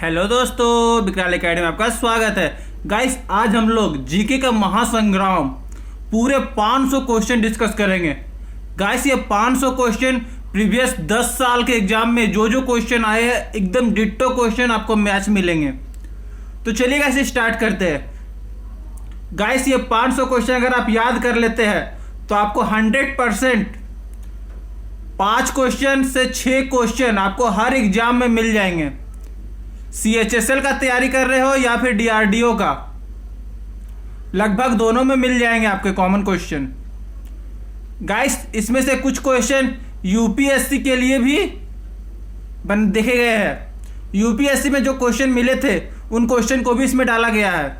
Hello दोस्तों, विकराल academy में आपका स्वागत है। गाइस, आज हम लोग जीके का महासंग्राम पूरे 500 क्वेश्चन डिस्कस करेंगे। गाइस, ये 500 क्वेश्चन प्रीवियस 10 साल के एग्जाम में जो जो क्वेश्चन आए हैं एकदम डिट्टो क्वेश्चन आपको मैच मिलेंगे। तो चलिए गाइस स्टार्ट करते हैं। गाइस, ये 500 क्वेश्चन अगर आप याद कर लेते हैं तो आपको 100% 5 क्वेश्चन से 6 क्वेश्चन आपको हर एग्जाम में मिल जाएंगे। CHSL का तैयारी कर रहे हो या फिर DRDO का, लगभग दोनों में मिल जाएंगे आपके कॉमन क्वेश्चन। गाइस, इसमें से कुछ क्वेश्चन UPSC के लिए भी देखे गए हैं। UPSC में जो क्वेश्चन मिले थे उन क्वेश्चन को भी इसमें डाला गया है।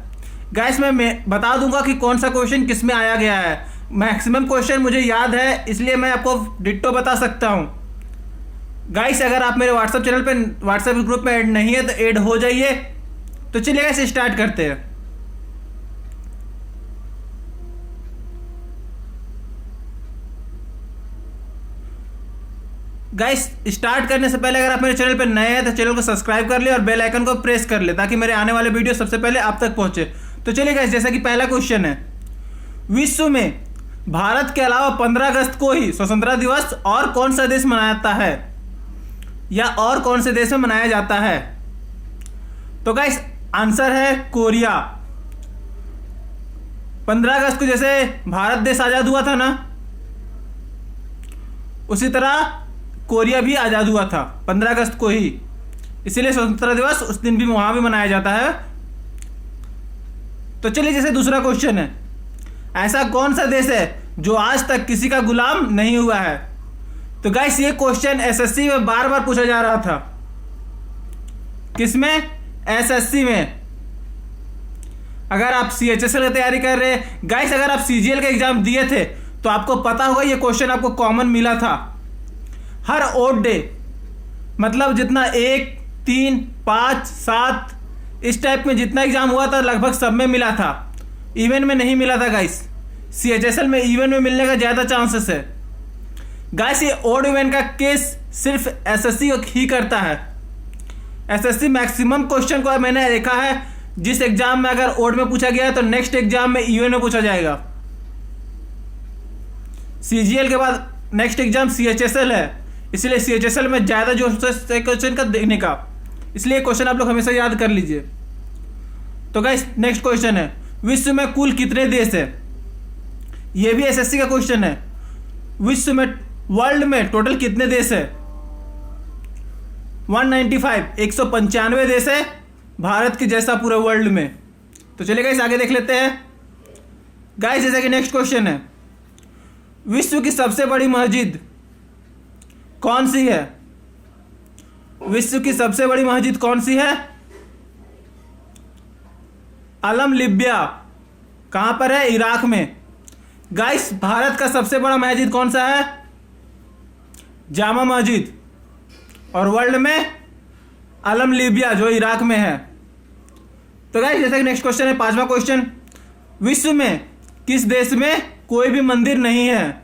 गाइस, मैं बता दूंगा कि कौन सा क्वेश्चन किस में आया गया है। मैक्सिमम क्वेश्चन मुझे याद है, इसलिए मैं आपको डिट्टो बता सकता हूं। गाइस, अगर आप मेरे व्हाट्सएप चैनल पे व्हाट्सएप ग्रुप में ऐड नहीं है तो ऐड हो जाइए। तो चलिए गाइस स्टार्ट करते हैं। गाइस, स्टार्ट करने से पहले अगर आप मेरे चैनल पे नए हैं तो चैनल को सब्सक्राइब कर ले और बेल आइकन को प्रेस कर ले ताकि मेरे आने वाले वीडियो सबसे पहले आप तक पहुंचे। तो चलिए गाइस, जैसा कि पहला क्वेश्चन है, विश्व में भारत के अलावा 15 अगस्त को ही स्वतंत्रता दिवस और कौन सा देश मनाता है या और कौन से देश में मनाया जाता है? तो गाइस, आंसर है कोरिया। 15 अगस्त को जैसे भारत देश आजाद हुआ था ना, उसी तरह कोरिया भी आजाद हुआ था 15 अगस्त को ही, इसीलिए स्वतंत्रता दिवस उस दिन भी वहां भी मनाया जाता है। तो चलिए, जैसे दूसरा क्वेश्चन है, ऐसा कौन सा देश है जो आज तक किसी का गुलाम नहीं हुआ है? तो गाइस, ये क्वेश्चन SSC में बार बार पूछा जा रहा था। किसमें? SSC में। अगर आप CHSL की तैयारी कर रहे हैं, गाइस अगर आप CGL का एग्जाम दिए थे तो आपको पता होगा ये क्वेश्चन आपको कॉमन मिला था। हर ओड डे, मतलब जितना 1, 3, 5, 7 इस टाइप में जितना एग्जाम हुआ था लगभग सब में मिला था। इवेंट में नहीं मिला था गाइस। CHSL में इवेंट में मिलने का ज्यादा चांसेस है। गाइस, ये ओड इवेंट का केस सिर्फ SSC ही करता है। SSC मैक्सिमम क्वेश्चन को मैंने देखा है, जिस एग्जाम में अगर ओड में पूछा गया है तो नेक्स्ट एग्जाम में इवेंट में पूछा जाएगा। CGL के बाद नेक्स्ट एग्जाम CHSL है, इसलिए CHSL में ज्यादा जो क्वेश्चन का देखने का, इसलिए क्वेश्चन आप लोग हमेशा याद कर लीजिए। तो गाइस, नेक्स्ट क्वेश्चन है, विश्व में कुल कितने देश है? यह भी SSC का क्वेश्चन है। विश्व में, वर्ल्ड में टोटल कितने देश है? 195, 195 देश है भारत के जैसा पूरे वर्ल्ड में। तो चलिए गाइस आगे देख लेते हैं। गाइस, जैसा कि नेक्स्ट क्वेश्चन है, विश्व की सबसे बड़ी मस्जिद कौन सी है? विश्व की सबसे बड़ी मस्जिद कौन सी है? अलम लिब्या। कहां पर है? इराक में। गाइस, भारत का सबसे बड़ा मस्जिद कौन सा है? जामा मस्जिद। और वर्ल्ड में अलम लिबिया जो इराक में है। तो गाइस, जैसा कि नेक्स्ट क्वेश्चन है, 5वां क्वेश्चन, विश्व में किस देश में कोई भी मंदिर नहीं है?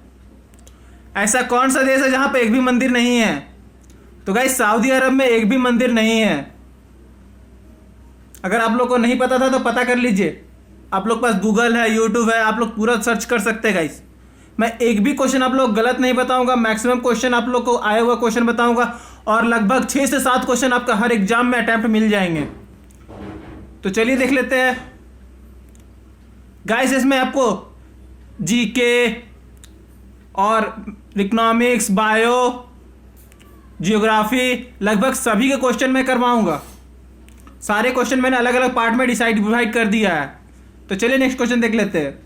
ऐसा कौन सा देश है जहां पे एक भी मंदिर नहीं है? तो गाइस, सऊदी अरब में एक भी मंदिर नहीं है। अगर आप लोग को नहीं पता था तो पता कर लीजिए। आप लोग पास गूगल है, यूट्यूब है, आप लोग पूरा सर्च कर सकते हैं गाइस। मैं एक भी क्वेश्चन आप लोग गलत नहीं बताऊंगा, मैक्सिमम क्वेश्चन आप लोग को आए हुआ क्वेश्चन बताऊंगा और लगभग 6 से 7 क्वेश्चन आपका हर एग्जाम में अटेम्प्ट मिल जाएंगे। तो चलिए देख लेते हैं। गाइस, इसमें आपको जीके और इकोनॉमिक्स, बायो, जियोग्राफी लगभग सभी के क्वेश्चन मैं करवाऊंगा। सारे क्वेश्चन मैंने अलग अलग पार्ट में डिवाइड कर दिया है। तो चलिए नेक्स्ट क्वेश्चन देख लेते हैं।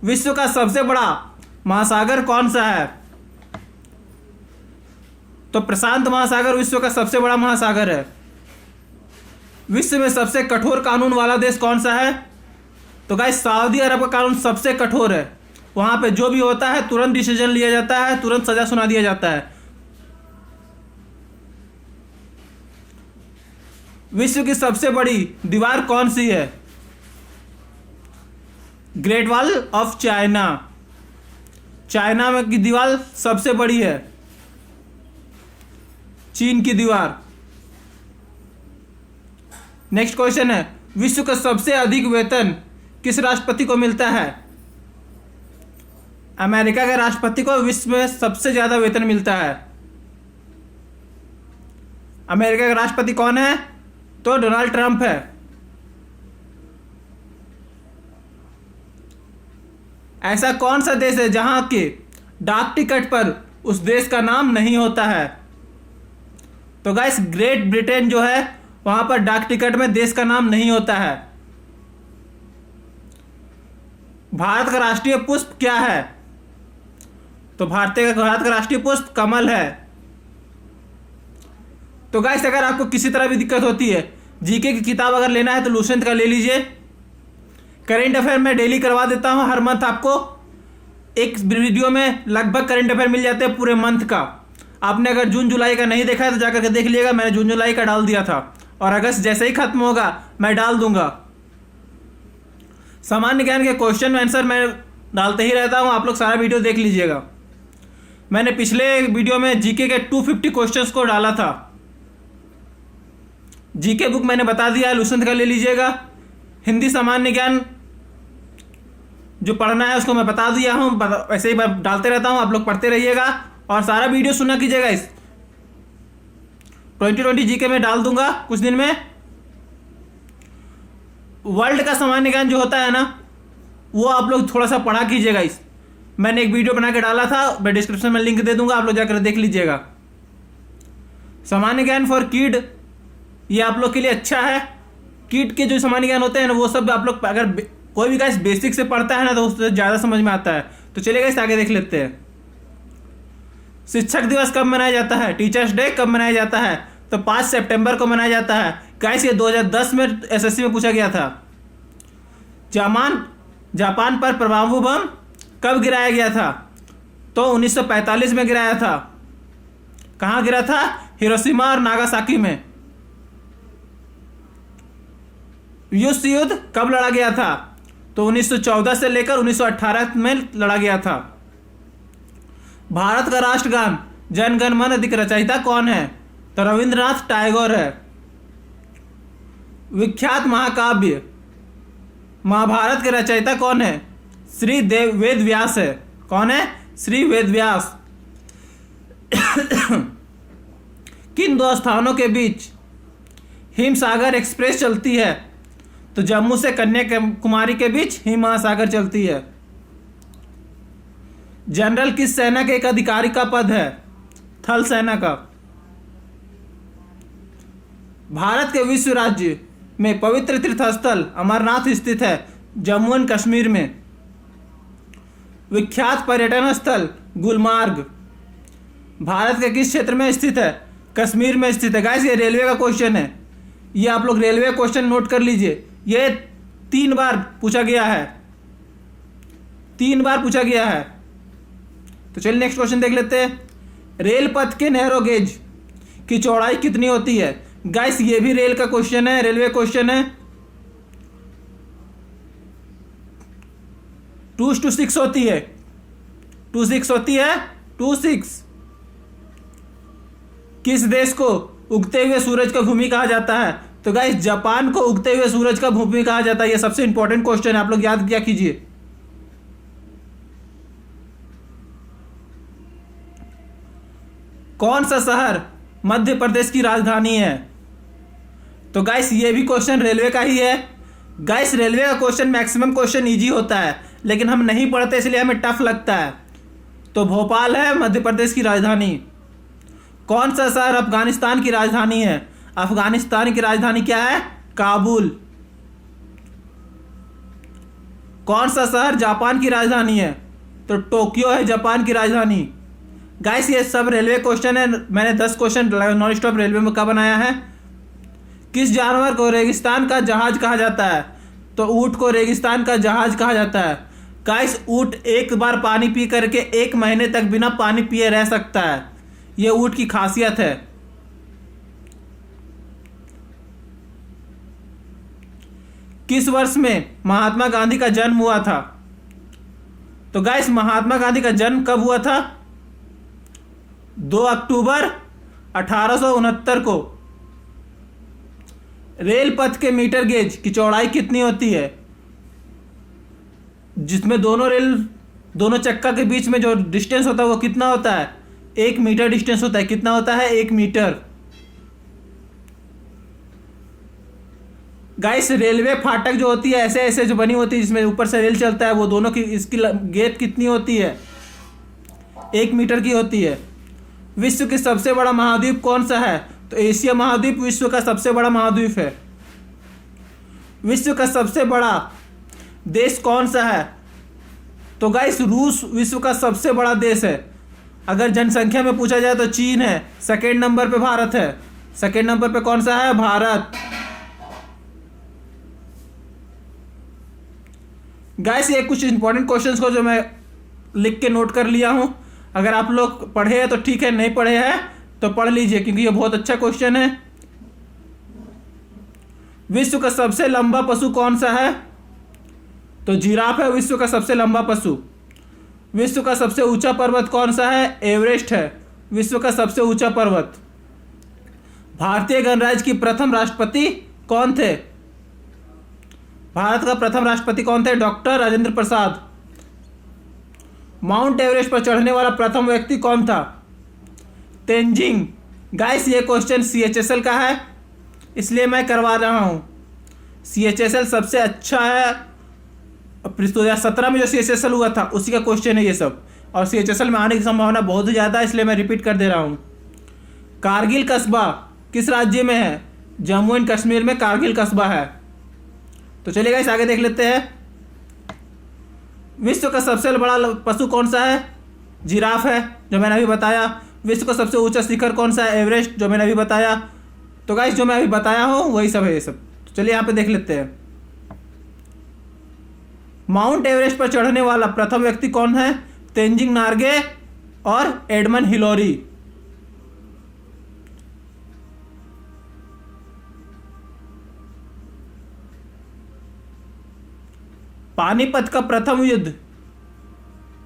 विश्व का सबसे बड़ा महासागर कौन सा है? तो प्रशांत महासागर विश्व का सबसे बड़ा महासागर है। विश्व में सबसे कठोर कानून वाला देश कौन सा है? तो गाइस, सऊदी अरब का कानून सबसे कठोर है। वहां पे जो भी होता है तुरंत डिसीजन लिया जाता है, तुरंत सजा सुना दिया जाता है। विश्व की सबसे बड़ी दीवार कौन सी है? Great wall of China. China में की दीवार सबसे बड़ी है, चीन की दीवार। नेक्स्ट क्वेश्चन है, विश्व का सबसे अधिक वेतन किस राष्ट्रपति को मिलता है? अमेरिका के राष्ट्रपति को विश्व में सबसे ज्यादा वेतन मिलता है। अमेरिका का राष्ट्रपति कौन है? तो डोनाल्ड ट्रंप है। ऐसा कौन सा देश है जहां के डाक टिकट पर उस देश का नाम नहीं होता है? तो गाइस ग्रेट ब्रिटेन जो है वहां पर डाक टिकट में देश का नाम नहीं होता है। भारत का राष्ट्रीय पुष्प क्या है? तो भारत का राष्ट्रीय पुष्प कमल है। तो गाइस अगर आपको किसी तरह भी दिक्कत होती है, जीके की किताब अगर लेना है तो लुसेंट का ले लीजिए। करेंट अफेयर मैं डेली करवा देता हूं, हर मंथ आपको एक वीडियो में लगभग करेंट अफेयर मिल जाते हैं पूरे मंथ का। आपने अगर जून जुलाई का नहीं देखा है तो जाकर के देख लीजिएगा, मैंने जून जुलाई का डाल दिया था और अगस्त जैसे ही खत्म होगा मैं डाल दूंगा। सामान्य ज्ञान के क्वेश्चन आंसर मैं डालते ही रहता हूं, आप लोग सारा वीडियो देख लीजिएगा। मैंने पिछले वीडियो में जीके के 250 क्वेश्चंस को डाला था। जीके बुक मैंने बता दिया है, लुसेंट का ले लीजिएगा। हिंदी सामान्य ज्ञान जो पढ़ना है उसको मैं बता दिया हूं, वैसे ही मैं डालते रहता हूं, आप लोग पढ़ते रहिएगा और सारा वीडियो सुना कीजिएगा। इस 2020 जीके में डाल दूंगा कुछ दिन में। वर्ल्ड का सामान्य ज्ञान जो होता है ना, वो आप लोग थोड़ा सा पढ़ा कीजिएगा। इस मैंने एक वीडियो बना के डाला था, मैं डिस्क्रिप्शन में लिंक दे दूंगा, आप लोग जाकर देख लीजिएगा। सामान्य ज्ञान फॉर किड, ये आप लोग के लिए अच्छा है। किड के जो सामान्य ज्ञान होते हैं ना, वो सब आप लोग अगर कोई भी गाइस बेसिक से पढ़ता है ना तो उससे ज़्यादा समझ में आता है। तो चलिए गाइस आगे देख लेते हैं। शिक्षक दिवस कब मनाया जाता है? टीचर्स डे कब मनाया जाता है? तो 5 सितंबर को मनाया जाता है। गाइस ये 2010 में एसएससी में पूछा गया था। जापान पर परमाणु बम कब गिराया गया था? तो 1945 में गिराया था। कहाँ गिरा था? हिरोशिमा और नागासाकी में। विश्व युद्ध कब लड़ा गया था? तो 1914 से लेकर 1918 में लड़ा गया था। भारत का राष्ट्रगान जन गण मन अधिक रचयिता कौन है? तो रविंद्रनाथ टैगोर है। विख्यात महाकाव्य महाभारत के रचयिता कौन है? श्री वेद व्यास है। कौन है? श्री वेद व्यास। किन दो स्थानों के बीच हिमसागर एक्सप्रेस चलती है? तो जम्मू से कन्याकुमारी के बीच हिम महासागर चलती है। जनरल किस सेना के एक अधिकारी का पद है? थल सेना का। भारत के विश्व राज्य में पवित्र तीर्थस्थल अमरनाथ स्थित है, जम्मू एंड कश्मीर में। विख्यात पर्यटन स्थल गुलमार्ग भारत के किस क्षेत्र में स्थित है? कश्मीर में स्थित है। गाइस ये रेलवे का क्वेश्चन है, ये आप लोग रेलवे क्वेश्चन नोट कर लीजिए। ये 3 बार पूछा गया है, 3 बार पूछा गया है। तो चलिए नेक्स्ट क्वेश्चन देख लेते हैं। रेल पथ के नैरो गेज की चौड़ाई कितनी होती है? गाइस ये भी रेल का क्वेश्चन है, रेलवे क्वेश्चन है। 2:6 होती है, 2:6 होती है, 2:6। किस देश को उगते हुए सूरज का भूमि कहा जाता है? तो गाइस जापान को उगते हुए सूरज का भूमि कहा जाता है। ये सबसे इंपॉर्टेंट क्वेश्चन है, आप लोग याद किया कीजिए। कौन सा शहर मध्य प्रदेश की राजधानी है? तो गाइस ये भी क्वेश्चन रेलवे का ही है। गाइस रेलवे का क्वेश्चन मैक्सिमम क्वेश्चन इजी होता है, लेकिन हम नहीं पढ़ते इसलिए हमें टफ लगता है। तो भोपाल है मध्य प्रदेश की राजधानी। कौन सा शहर अफगानिस्तान की राजधानी है? अफगानिस्तान की राजधानी क्या है? काबुल। कौन सा शहर जापान की राजधानी है? तो टोक्यो है जापान की राजधानी। गाइस ये सब रेलवे क्वेश्चन है, मैंने 10 क्वेश्चन नॉन स्टॉप रेलवे में का बनाया है। किस जानवर को रेगिस्तान का जहाज कहा जाता है? तो ऊंट को रेगिस्तान का जहाज कहा जाता है। गाइस ऊंट एक बार पानी पी करके 1 महीने तक बिना पानी पिए रह सकता है, यह ऊंट की खासियत है। किस वर्ष में महात्मा गांधी का जन्म हुआ था? तो गाइस महात्मा गांधी का जन्म कब हुआ था? 2 अक्टूबर 1869 को। रेल पथ के मीटर गेज की चौड़ाई कितनी होती है, जिसमें दोनों चक्का के बीच में जो डिस्टेंस होता है वो कितना होता है, 1 मीटर डिस्टेंस होता है। कितना होता है, 1 मीटर। गाइस रेलवे फाटक जो होती है ऐसे ऐसे जो बनी होती है जिसमें ऊपर से रेल चलता है, वो दोनों की इसकी गेज कितनी होती है, 1 मीटर की होती है। विश्व के सबसे बड़ा महाद्वीप कौन सा है, तो एशिया महाद्वीप विश्व का सबसे बड़ा महाद्वीप है। विश्व का सबसे बड़ा देश कौन सा है, तो गाइस रूस विश्व का सबसे बड़ा देश है। अगर जनसंख्या में पूछा जाए तो चीन है, सेकेंड नंबर पे भारत है। सेकेंड नंबर पे कौन सा है, भारत। गाइस ये कुछ इंपॉर्टेंट क्वेश्चंस को जो मैं लिख के नोट कर लिया हूं, अगर आप लोग पढ़े हैं तो ठीक है, नहीं पढ़े हैं तो पढ़ लीजिए क्योंकि ये बहुत अच्छा क्वेश्चन है। विश्व का सबसे लंबा पशु कौन सा है, तो जिराफ है विश्व का सबसे लंबा पशु। विश्व का सबसे ऊंचा पर्वत कौन सा है, एवरेस्ट है विश्व का सबसे ऊंचा पर्वत। भारतीय गणराज्य की प्रथम राष्ट्रपति कौन थे, भारत का प्रथम राष्ट्रपति कौन थे, doctor Rajendra Prasad. Mount Everest पर चढ़ने वाला प्रथम व्यक्ति कौन था, तेंजिंग। गाइस ये क्वेश्चन CHSL का है इसलिए मैं करवा रहा हूँ। CHSL सबसे अच्छा है, 2017 में जो CHSL हुआ था उसी का क्वेश्चन है ये सब, और CHSL में आने की संभावना बहुत ज़्यादा है इसलिए मैं रिपीट कर दे रहा हूँ। कारगिल कस्बा किस राज्य में है, जम्मू एंड कश्मीर में कारगिल कस्बा है। तो चलिए गाइस आगे देख लेते हैं। विश्व का सबसे बड़ा पशु कौन सा है, जिराफ है जो मैंने अभी बताया। विश्व का सबसे ऊंचा शिखर कौन सा है, एवरेस्ट जो मैंने अभी बताया। तो गाइस जो मैं अभी बताया हूँ वही सब है ये सब। तो चलिए यहाँ पे देख लेते हैं। माउंट एवरेस्ट पर चढ़ने वाला प्रथम व्यक्ति कौन है, तेंजिंग नार्गे और एडमंड हिलोरी। पानीपत का प्रथम युद्ध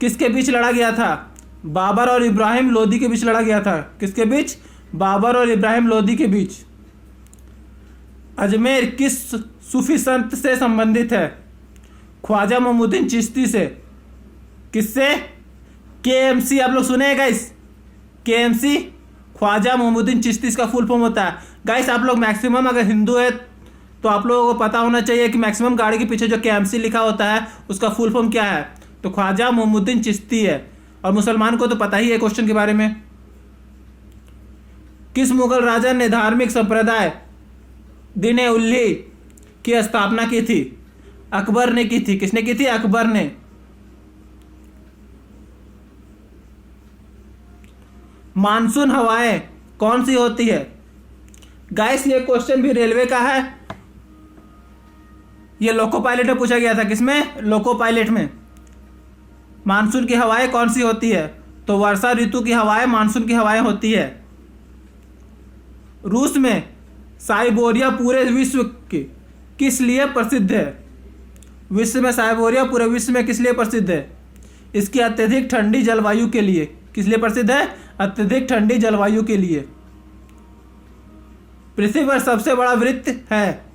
किसके बीच लड़ा गया था, बाबर और इब्राहिम लोदी के बीच लड़ा गया था। किसके बीच, बाबर और इब्राहिम लोदी के बीच। अजमेर किस सूफी संत से संबंधित है, ख्वाजा मोहम्मदुद्दीन चिश्ती से। किससे, KMC आप लोग सुने हैं गाइस, KMC ख्वाजा मोहम्मदुद्दीन चिश्ती इसका फुल फॉर्म होता है। गाइस आप लोग मैक्सिमम अगर हिंदू है तो आप लोगों को पता होना चाहिए कि मैक्सिमम गाड़ी के पीछे जो KMC लिखा होता है उसका फुल फॉर्म क्या है, तो ख्वाजा मोहम्मदुद्दीन चिश्ती है। और मुसलमान को तो पता ही है क्वेश्चन के बारे में। किस मुगल राजा ने धार्मिक संप्रदाय दिन उल्ली की स्थापना की थी, अकबर ने की थी। किसने की थी, अकबर ने। मानसून हवाएं कौन सी होती है, गाइस ये क्वेश्चन भी रेलवे का है, ये लोको पायलट में पूछा गया था। किसमें, लोको पायलट में। मानसून की हवाएं कौन सी होती है, तो वर्षा ऋतु की हवाएं मानसून की हवाएं होती है। रूस में साइबेरिया पूरे विश्व की किस लिए प्रसिद्ध है, विश्व में साइबेरिया पूरे विश्व में किस लिए प्रसिद्ध है, इसकी अत्यधिक ठंडी जलवायु के लिए। किस लिए प्रसिद्ध है, अत्यधिक ठंडी जलवायु के लिए। पृथ्वी पर सबसे बड़ा वृत्त है,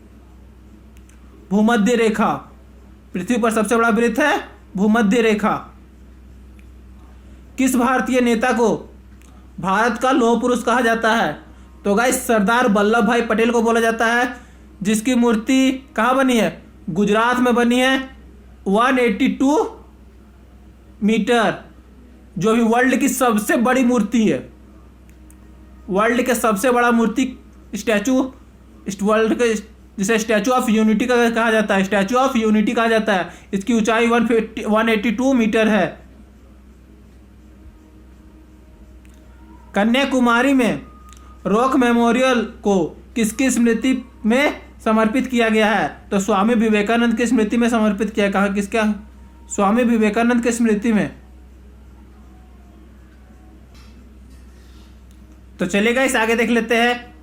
भूमध्य रेखा। पृथ्वी पर सबसे बड़ा वृत्त है भूमध्य रेखा। किस भारतीय नेता को भारत का लौह पुरुष कहा जाता है, तो गाइस सरदार वल्लभ भाई पटेल को बोला जाता है, जिसकी मूर्ति कहाँ बनी है, गुजरात में बनी है। 182 मीटर, जो भी वर्ल्ड की सबसे बड़ी मूर्ति है, वर्ल्ड के सबसे बड़ा मूर्ति स्टैचू, वर्ल्ड के जिसे स्टैचू ऑफ यूनिटी का कहा जाता है, स्टैचू ऑफ यूनिटी कहा जाता है। इसकी ऊंचाई 182 मीटर है। कन्याकुमारी में रॉक मेमोरियल को किसकी स्मृति में समर्पित किया गया है, तो स्वामी विवेकानंद की स्मृति में समर्पित किया। कहा किसका, स्वामी विवेकानंद की स्मृति में। तो चलिएगा इस आगे देख लेते हैं।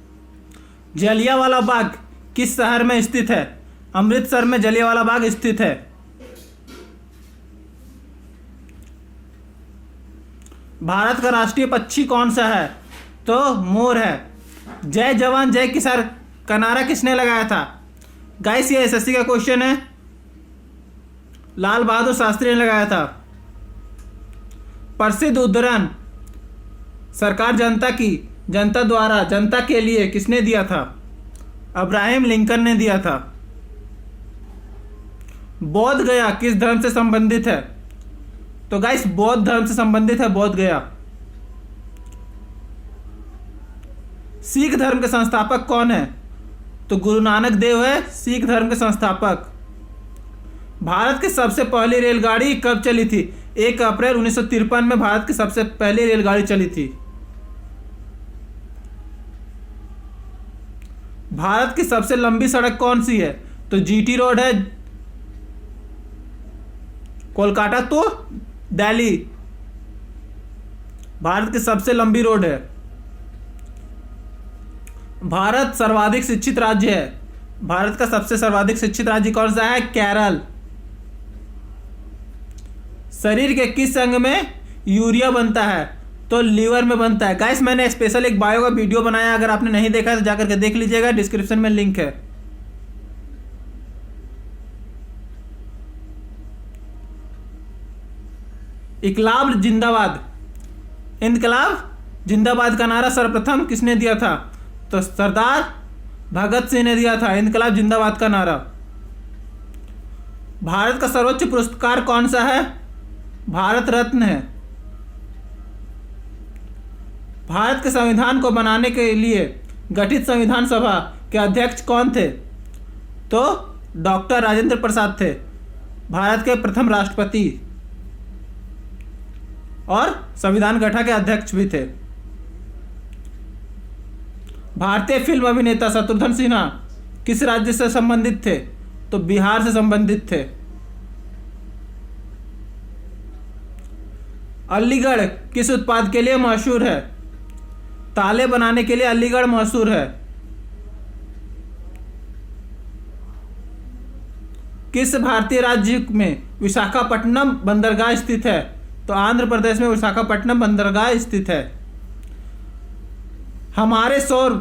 जलियांवाला बाग किस शहर में स्थित है, अमृतसर में जलियांवाला बाग स्थित है। भारत का राष्ट्रीय पक्षी कौन सा है, तो मोर है। जय जवान जय किसान का नारा किसने लगाया था? गाइस ये एसएससी का क्वेश्चन है। लाल बहादुर शास्त्री ने लगाया था। प्रसिद्ध उद्धरण सरकार जनता की, जनता द्वारा, जनता के लिए किसने दिया था? अब्राहम लिंकन ने दिया था। बोध गया किस धर्म से संबंधित है? तो गाइस बौद्ध धर्म से संबंधित है बोध गया। सिख धर्म के संस्थापक कौन है? तो गुरु नानक देव है सिख धर्म के संस्थापक। भारत की सबसे पहली रेलगाड़ी कब चली थी? 1 अप्रैल 1953 में भारत की सबसे पहली रेलगाड़ी चली थी। भारत की सबसे लंबी सड़क कौन सी है? तो जीटी रोड है, कोलकाता तो दिल्ली। भारत की सबसे लंबी रोड है। भारत सर्वाधिक शिक्षित राज्य है। भारत का सबसे सर्वाधिक शिक्षित राज्य कौन सा है? केरल। शरीर के किस अंग में यूरिया बनता है? तो लीवर में बनता है। गाइस मैंने स्पेशल एक बायो का वीडियो बनाया, अगर आपने नहीं देखा तो जाकर के देख लीजिएगा, डिस्क्रिप्शन में लिंक है। इनकलाब जिंदाबाद, इनकलाब जिंदाबाद का नारा सर्वप्रथम किसने दिया था? तो सरदार भगत सिंह ने दिया था इनकलाब जिंदाबाद का नारा। भारत का सर्वोच्च पुरस्कार कौन सा है? भारत रत्न है। भारत के संविधान को बनाने के लिए गठित संविधान सभा के अध्यक्ष कौन थे? तो डॉक्टर राजेंद्र प्रसाद थे, भारत के प्रथम राष्ट्रपति और संविधान गठा के अध्यक्ष भी थे। भारतीय फिल्म अभिनेता शत्रुघ्न सिन्हा किस राज्य से संबंधित थे? तो बिहार से संबंधित थे। अलीगढ़ किस उत्पाद के लिए मशहूर है? ताले बनाने के लिए अलीगढ़ मशहूर है। किस भारतीय राज्य में विशाखापट्टनम बंदरगाह स्थित है? तो आंध्र प्रदेश में विशाखापट्टनम बंदरगाह स्थित है। हमारे सौर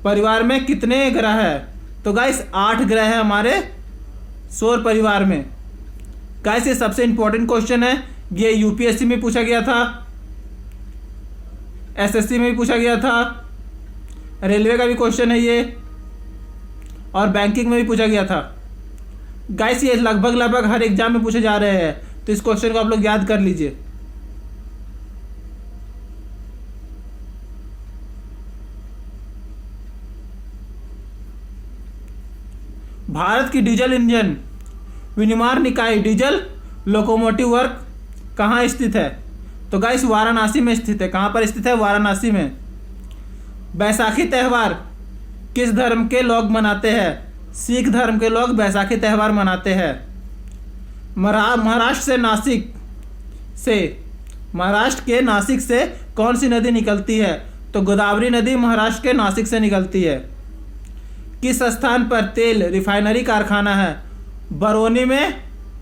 परिवार में कितने ग्रह है? तो गाइस 8 ग्रह है हमारे सौर परिवार में। गाइस ये सबसे इंपॉर्टेंट क्वेश्चन है, ये यूपीएससी में पूछा गया था, एसएससी में भी पूछा गया था, रेलवे का भी क्वेश्चन है ये, और बैंकिंग में भी पूछा गया था। गाइस ये लगभग हर एग्जाम में पूछे जा रहे हैं, तो इस क्वेश्चन को आप लोग याद कर लीजिए। भारत की डीजल इंजन विनिर्माण निकाय डीजल लोकोमोटिव वर्क कहाँ स्थित है? तो गाइस वाराणसी में स्थित है। कहाँ पर स्थित है? वाराणसी में। बैसाखी त्यौहार किस धर्म के लोग मनाते हैं? सिख धर्म के लोग बैसाखी त्यौहार मनाते हैं। महाराष्ट्र के नासिक से कौन सी नदी निकलती है? तो गोदावरी नदी महाराष्ट्र के नासिक से निकलती है। किस स्थान पर तेल रिफाइनरी कारखाना है? बरौनी में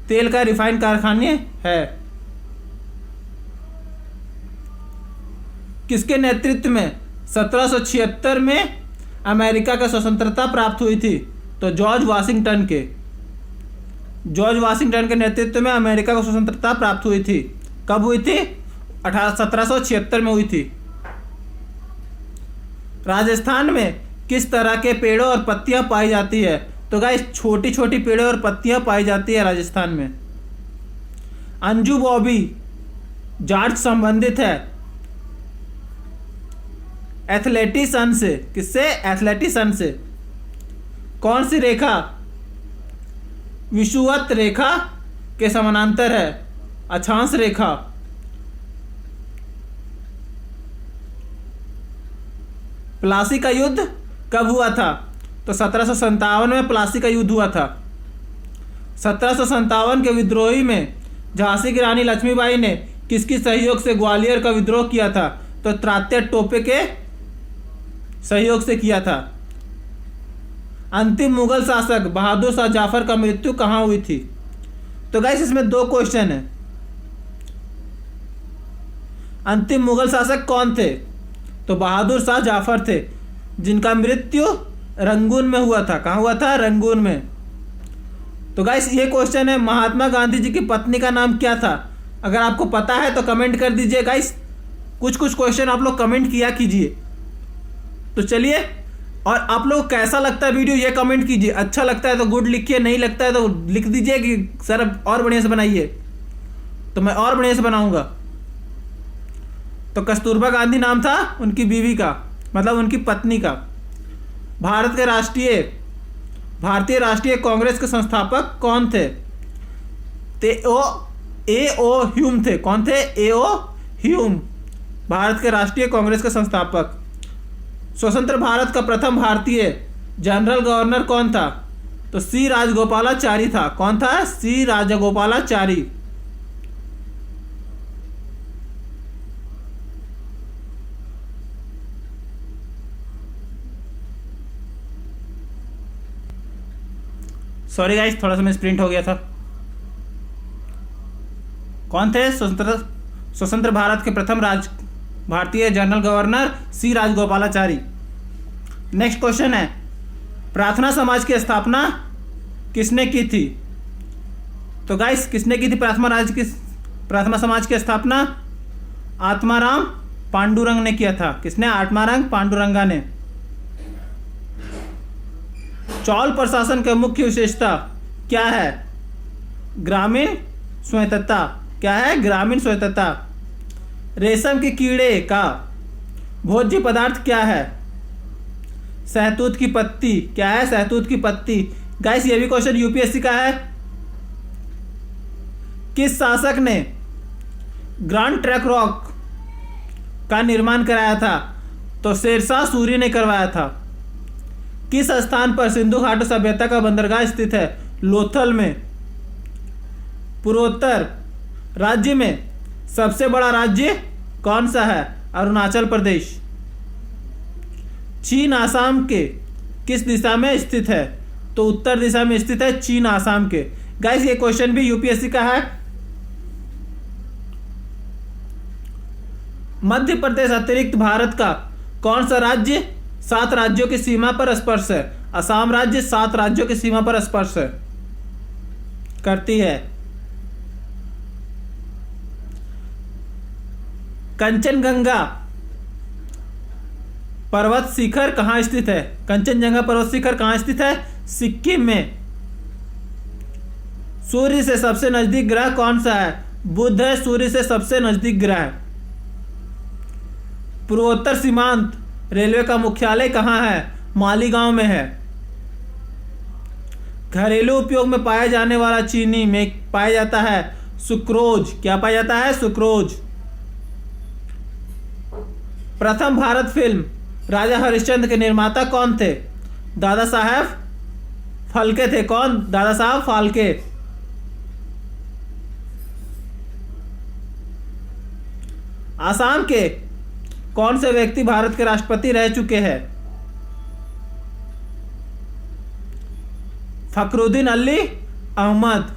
तेल का रिफाइन कारखाने है। किसके नेतृत्व में 1776 में अमेरिका को स्वतंत्रता प्राप्त हुई थी? तो जॉर्ज वाशिंगटन के। जॉर्ज वाशिंगटन के नेतृत्व में अमेरिका को स्वतंत्रता प्राप्त हुई थी। कब हुई थी? 1776 में हुई थी। राजस्थान में किस तरह के पेड़ों और पत्तियां पाई जाती है? तो गाइस छोटी छोटी पेड़ों और पत्तियां पाई जाती है राजस्थान में। अंजू बॉबी जाट संबंधित है एथलेटिसन से। किससे? एथलेटिसन से। कौन सी रेखा विषुवत रेखा के समानांतर है? अक्षांश रेखा। प्लासी का युद्ध कब हुआ था? तो 1757 में प्लासी का युद्ध हुआ था। 1757 के विद्रोही में झांसी की रानी लक्ष्मीबाई ने किसकी सहयोग से ग्वालियर का विद्रोह किया था? तो तात्या टोपे के सहयोग से किया था। अंतिम मुगल शासक बहादुर शाह जाफर का मृत्यु कहाँ हुई थी? तो गाइस इसमें 2 क्वेश्चन है। अंतिम मुगल शासक कौन थे? तो बहादुर शाह जाफर थे, जिनका मृत्यु रंगून में हुआ था। कहाँ हुआ था? रंगून में। तो गाइस ये क्वेश्चन है, महात्मा गांधी जी की पत्नी का नाम क्या था? अगर आपको पता है तो कमेंट कर दीजिए गाइस। कुछ कुछ क्वेश्चन आप लोग कमेंट किया कीजिए। तो चलिए, और आप लोग कैसा लगता है वीडियो ये कमेंट कीजिए। अच्छा लगता है तो गुड लिखिए, नहीं लगता है तो लिख दीजिए कि सर और बढ़िया से बनाइए, तो मैं और बढ़िया से बनाऊंगा। तो कस्तूरबा गांधी नाम था उनकी बीवी का, मतलब उनकी पत्नी का। भारतीय राष्ट्रीय कांग्रेस के संस्थापक कौन थे? ए ओ ह्यूम थे। कौन थे? ए.ओ. ह्यूम, भारत के राष्ट्रीय कांग्रेस के संस्थापक। स्वतंत्र भारत का प्रथम भारतीय जनरल गवर्नर कौन था? तो सी राजगोपालाचारी था। कौन था? सी राजगोपालाचारी। सॉरी गाइस, थोड़ा सा मैं स्प्रिंट हो गया था। कौन थे? स्वतंत्र भारत के प्रथम भारतीय general governor C Rajagopalachari. Next question है, प्रार्थना समाज की स्थापना किसने की थी? तो गाइस किसने की थी प्रार्थना समाज की स्थापना? आत्माराम पांडुरंग ने किया था। किसने? आत्माराम पांडुरंगा ने। चौल प्रशासन की मुख्य विशेषता क्या है? ग्रामीण स्वायत्तता। क्या है? ग्रामीण स्वायत्तता। रेशम के कीड़े का भोज्य पदार्थ क्या है? सहतूत की पत्ती। क्या है? सहतूत की पत्ती। गाइस ये भी क्वेश्चन यूपीएससी का है। किस शासक ने ग्रैंड ट्रंक रोड का निर्माण कराया था? तो शेरशाह सूरी ने करवाया था। किस स्थान पर सिंधु घाटी सभ्यता का बंदरगाह स्थित है? लोथल में। पूर्वोत्तर राज्य में सबसे बड़ा राज्य कौन सा है? अरुणाचल प्रदेश। चीन आसाम के किस दिशा में स्थित है? तो उत्तर दिशा में स्थित है चीन आसाम के। गाइस ये क्वेश्चन भी यूपीएससी का है। मध्य प्रदेश अतिरिक्त भारत का कौन सा राज्य 7 राज्यों की सीमा पर स्पर्श है? असम राज्य 7 राज्यों की सीमा पर स्पर्श करती है। कंचनजंगा पर्वत शिखर कहाँ स्थित है? कंचनजंगा पर्वत शिखर कहाँ स्थित है? सिक्किम में। सूर्य से सबसे नजदीक ग्रह कौन सा है? बुध है सूर्य से सबसे नजदीक ग्रह। पूर्वोत्तर सीमांत रेलवे का मुख्यालय कहाँ है? मालीगांव में है। घरेलू उपयोग में पाया जाने वाला चीनी में पाया जाता है सुक्रोज। क्या पाया जाता है? सुक्रोज। प्रथम भारत फिल्म राजा हरिश्चंद्र के निर्माता कौन थे? दादा साहेब फाल्के थे। कौन? दादा साहब फाल्के। आसाम के कौन से व्यक्ति भारत के राष्ट्रपति रह चुके हैं? फखरुद्दीन अली अहमद।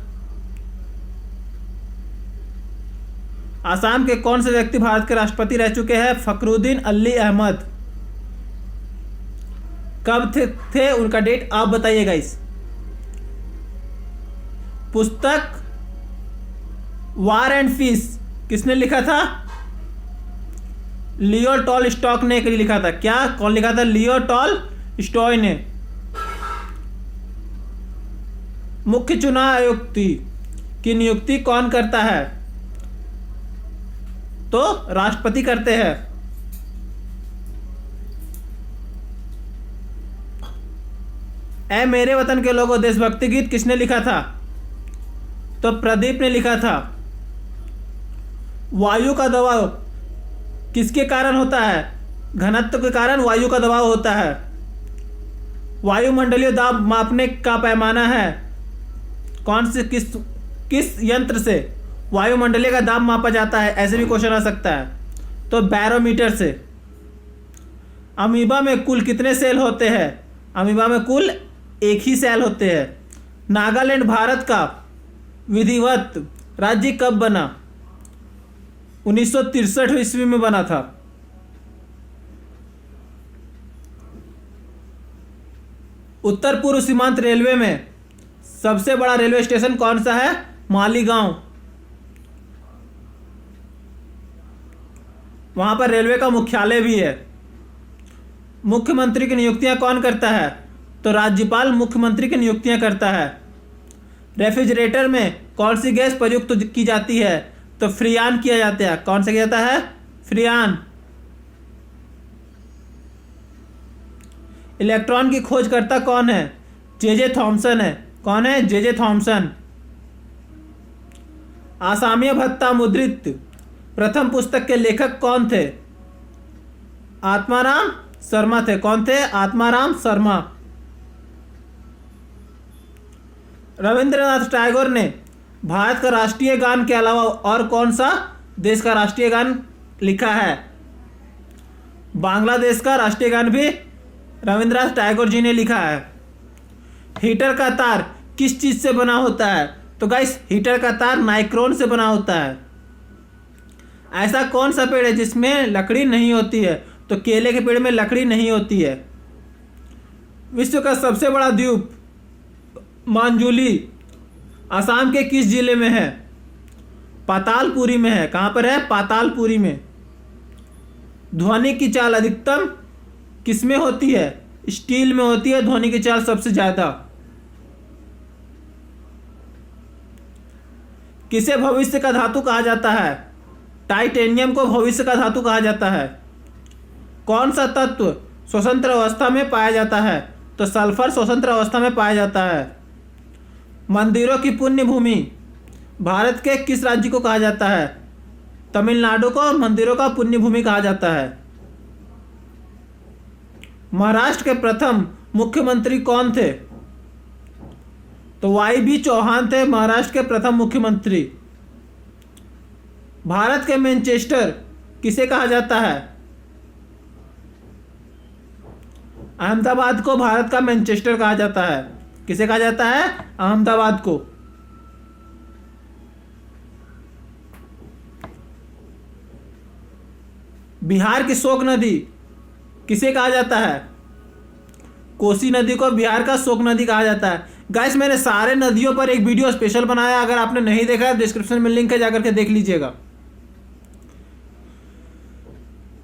आसाम के कौन से व्यक्ति भारत के राष्ट्रपति रह चुके हैं? फखरुद्दीन अली अहमद। कब थे उनका डेट आप बताइए गाइस। पुस्तक वार एंड पीस किसने लिखा था? लियो टॉलस्टॉय ने लिखा था। क्या? कौन लिखा था? लियो टॉलस्टॉय ने। मुख्य चुनाव आयुक्त की नियुक्ति कौन करता है? तो राष्ट्रपति करते हैं। ऐ मेरे वतन के लोगों देशभक्ति गीत किसने लिखा था? तो प्रदीप ने लिखा था। वायु का दबाव किसके कारण होता है? घनत्व के कारण वायु का दबाव होता है। वायुमंडलीय दाब मापने का पैमाना है कौन से किस यंत्र से वायुमंडलीय का दाब मापा जाता है? ऐसे भी क्वेश्चन आ सकता है। तो बैरोमीटर से। अमीबा में कुल कितने सेल होते हैं? अमीबा में कुल एक ही सेल होते हैं। नागालैंड भारत का विधिवत राज्य कब बना? 1963 ईस्वी में बना था। उत्तर पूर्व सीमांत रेलवे में सबसे बड़ा रेलवे स्टेशन कौन सा है? मालीगांव। वहां पर रेलवे का मुख्यालय भी है। मुख्यमंत्री की नियुक्तियां कौन करता है? तो राज्यपाल मुख्यमंत्री की नियुक्तियां करता है। रेफ्रिजरेटर में कौन सी गैस प्रयुक्त की जाती है? तो फ्रियान किया जाता है। कौन सा किया जाता है? फ्रियान। इलेक्ट्रॉन की खोजकर्ता कौन है? जे थॉमसन है। कौन है? J Thomson. आसामीय भत्ता मुद्रित प्रथम पुस्तक के लेखक कौन थे? आत्माराम शर्मा थे। कौन थे? आत्माराम शर्मा। रविंद्रनाथ टैगोर ने भारत का राष्ट्रीय गान के अलावा और कौन सा देश का राष्ट्रीय गान लिखा है? बांग्लादेश का राष्ट्रीय गान भी रविंद्रनाथ टैगोर जी ने लिखा है। हीटर का तार किस चीज से बना होता है? तो गाइस हीटर का तार नाइक्रोन से बना होता है। ऐसा कौन सा पेड़ है जिसमें लकड़ी नहीं होती है? तो केले के पेड़ में लकड़ी नहीं होती है। विश्व का सबसे बड़ा द्वीप मांजुली असम के किस जिले में है? पातालपुरी में है। कहां पर है? पातालपुरी में। ध्वनि की चाल अधिकतम किसमें होती है? स्टील में होती है ध्वनि की चाल सबसे ज्यादा। किसे भविष्य का धातु कहा जाता है? टाइटेनियम को भविष्य का धातु कहा जाता है। कौन सा तत्व स्वतंत्र अवस्था में पाया जाता है? तो सल्फर स्वतंत्र अवस्था में पाया जाता है। मंदिरों की पुण्य भूमि भारत के किस राज्य को कहा जाता है? तमिलनाडु को मंदिरों का पुण्य भूमि कहा जाता है। महाराष्ट्र के प्रथम मुख्यमंत्री कौन थे? तो वाई चौहान थे महाराष्ट्र के प्रथम मुख्यमंत्री। भारत के मैनचेस्टर किसे कहा जाता है? अहमदाबाद को भारत का मैनचेस्टर कहा जाता है। किसे कहा जाता है? अहमदाबाद को। बिहार की शोक नदी किसे कहा जाता है? कोसी नदी को बिहार का शोक नदी कहा जाता है। गाइस मैंने सारे नदियों पर एक वीडियो स्पेशल बनाया, अगर आपने नहीं देखा है डिस्क्रिप्शन में लिंक है, जाकर के देख लीजिएगा।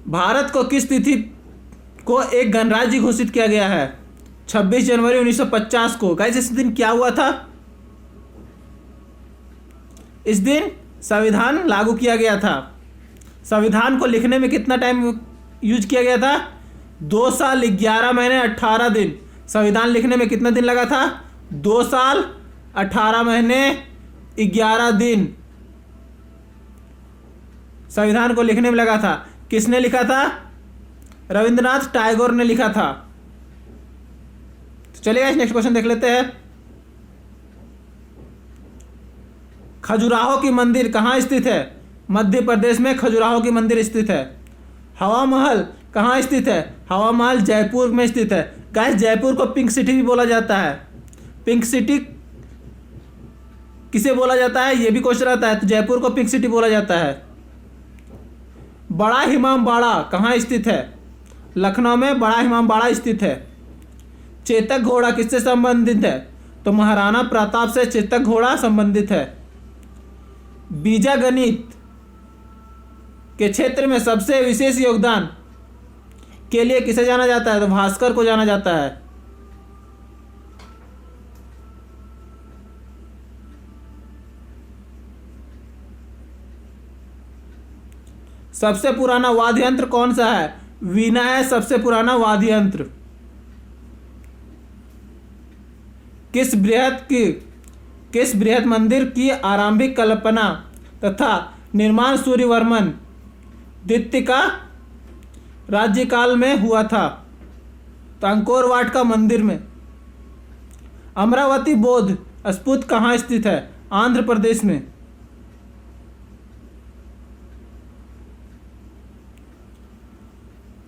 भारत को किस तिथि को एक गणराज्य घोषित किया गया है? 26 जनवरी 1950 को। गाइस इस दिन क्या हुआ था? इस दिन संविधान लागू किया गया था। संविधान को लिखने में कितना टाइम यूज किया गया था? 2 साल 11 महीने 18 दिन। संविधान लिखने में कितना दिन लगा था? 2 साल 18 महीने 11 दिन संविधान को लिखने में लगा था। किसने लिखा था? रविंद्रनाथ टैगोर ने लिखा था। तो चलिए नेक्स्ट क्वेश्चन देख लेते हैं। खजुराहो की मंदिर कहाँ स्थित है? मध्य प्रदेश में खजुराहो की मंदिर स्थित है। हवा महल कहाँ स्थित है? हवा महल जयपुर में स्थित है। गाइस जयपुर को पिंक सिटी भी बोला जाता है। पिंक सिटी किसे बोला जाता है? ये भी क्वेश्चन आता है। तो जयपुर को पिंक सिटी बोला जाता है। बड़ा इमामबाड़ा कहाँ स्थित है? लखनऊ में बड़ा इमामबाड़ा स्थित है। चेतक घोड़ा किससे संबंधित है? तो महाराणा प्रताप से चेतक घोड़ा संबंधित है। बीजागणित के क्षेत्र में सबसे विशेष योगदान के लिए किसे जाना जाता है? तो भास्कर को जाना जाता है। सबसे पुराना वाद्य यंत्र कौन सा है? वीणा है सबसे पुराना वाद्य यंत्र। किस बृहत मंदिर की आरंभिक कल्पना तथा निर्माण सूर्यवर्मन द्वितीय का राज्यकाल में हुआ था? तो अंकोर वाट का मंदिर में। अमरावती बौद्ध स्तूप कहाँ स्थित है? आंध्र प्रदेश में।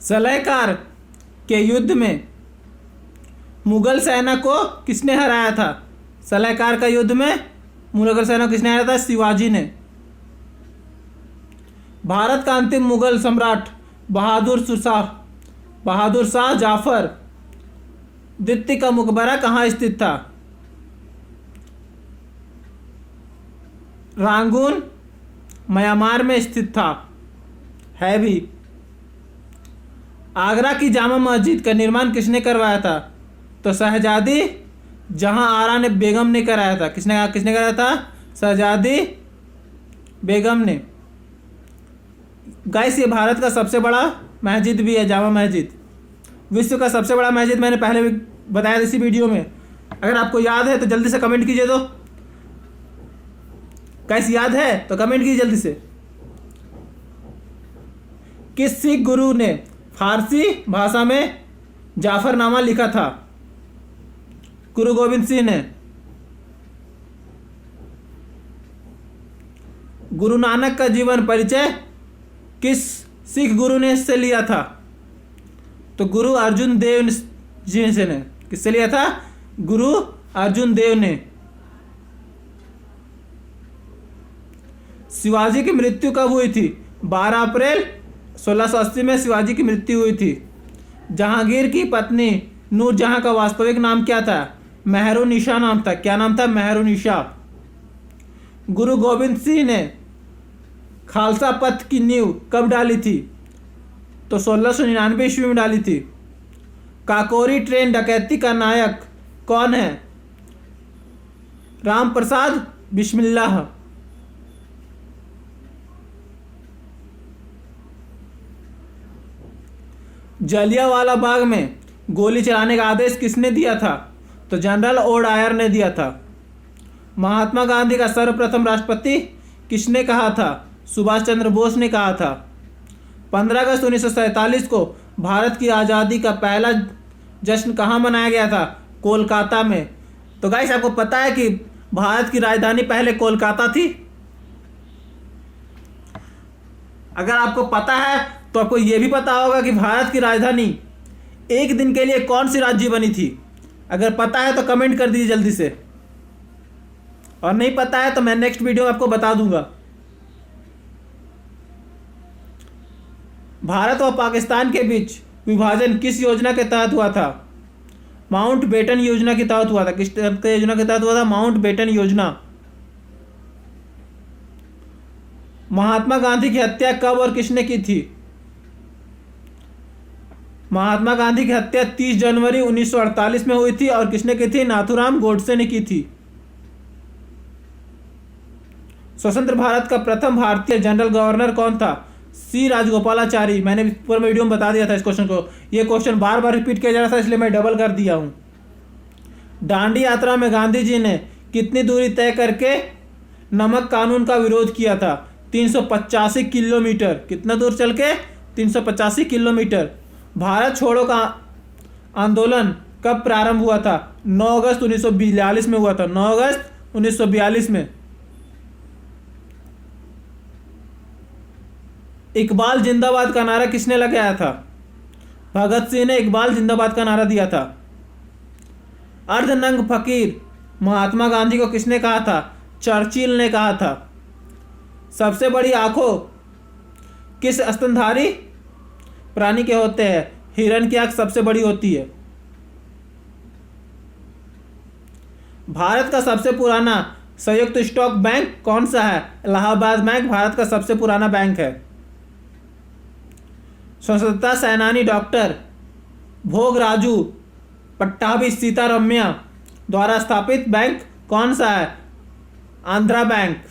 सलायकार के युद्ध में मुगल सेना को किसने हराया था? सलायकार का युद्ध में मुगल सेना को किसने हराया था? शिवाजी ने। भारत का अंतिम मुगल सम्राट बहादुर शाह जाफर द्वितीय का मकबरा कहाँ स्थित था? रांगून, म्यांमार में स्थित था, है भी। आगरा की जामा मस्जिद का निर्माण किसने करवाया था? तो शहजादी जहां आरा ने बेगम ने कराया था। किसने कराया था? शहजादी बेगम ने। गाइस ये भारत का सबसे बड़ा मस्जिद भी है, जामा मस्जिद। विश्व का सबसे बड़ा मस्जिद मैंने पहले भी बताया था इसी वीडियो में। अगर आपको याद है तो जल्दी से कमेंट कीजिए। तो गाइस याद है तो कमेंट कीजिए जल्दी से। किस सिख गुरु ने फारसी भाषा में जाफरनामा लिखा था? गुरु गोविंद सिंह ने। गुरु नानक का जीवन परिचय किस सिख गुरु ने इससे लिया था? तो गुरु अर्जुन देव जी से ने। किससे लिया था? गुरु अर्जुन देव ने। शिवाजी की मृत्यु कब हुई थी? 12 अप्रैल 1680 में शिवाजी की मृत्यु हुई थी। जहांगीर की पत्नी नूरजहां का वास्तविक नाम क्या था? मेहरुनिशा नाम था। क्या नाम था? मेहरुनिशा। गुरु गोविंद सिंह ने खालसा पंथ की नींव कब डाली थी? तो 1699 ईस्वी में डाली थी। काकोरी ट्रेन डकैती का नायक कौन है? राम प्रसाद बिस्मिल्लाह। जलियांवाला बाग में गोली चलाने का आदेश किसने दिया था? तो जनरल ओडायर ने दिया था। महात्मा गांधी का सर्वप्रथम राष्ट्रपति किसने कहा था? सुभाष चंद्र बोस ने कहा था। 15 अगस्त 1947 को भारत की आज़ादी का पहला जश्न कहाँ मनाया गया था? कोलकाता में। तो गाइस आपको पता है कि भारत की राजधानी पहले कोलकाता थी? अगर आपको पता है तो आपको यह भी पता होगा कि भारत की राजधानी एक दिन के लिए कौन सी राज्य बनी थी? अगर पता है तो कमेंट कर दीजिए जल्दी से, और नहीं पता है तो मैं नेक्स्ट वीडियो में आपको बता दूंगा। भारत और पाकिस्तान के बीच विभाजन किस योजना के तहत हुआ था? माउंट बेटन योजना के तहत हुआ था। किस योजना के तहत हुआ था? माउंट बेटन योजना। महात्मा गांधी की हत्या कब और किसने की थी? महात्मा गांधी की हत्या 30 जनवरी 1948 में हुई थी, और किसने की थी? नाथूराम गोडसे ने की थी। स्वतंत्र भारत का प्रथम भारतीय जनरल गवर्नर कौन था? सी राजगोपालाचारी। मैंने पूरे वीडियो में बता दिया था इस क्वेश्चन को। यह क्वेश्चन बार बार रिपीट किया जा रहा था, इसलिए मैं डबल कर दिया हूं। दांडी यात्रा में गांधी जी ने कितनी दूरी तय करके नमक कानून का विरोध किया था? 385 किलोमीटर। कितना दूर चल के? 385 किलोमीटर। भारत छोड़ो का आंदोलन कब प्रारंभ हुआ था? 9 अगस्त 1942 में हुआ था। 9 अगस्त 1942 में। इकबाल जिंदाबाद का नारा किसने लगाया था? भगत सिंह ने इकबाल जिंदाबाद का नारा दिया था। अर्धनंग फकीर महात्मा गांधी को किसने कहा था? चर्चिल ने कहा था। सबसे बड़ी आंखों किस स्तनधारी प्राणी के होते हैं? हिरण की आंख सबसे बड़ी होती है। भारत का सबसे पुराना संयुक्त स्टॉक बैंक कौन सा है? इलाहाबाद बैंक भारत का सबसे पुराना बैंक है। स्वतंत्रता सेनानी डॉक्टर भोगराजू पट्टाभी सीतारमैया द्वारा स्थापित बैंक कौन सा है? आंध्रा बैंक।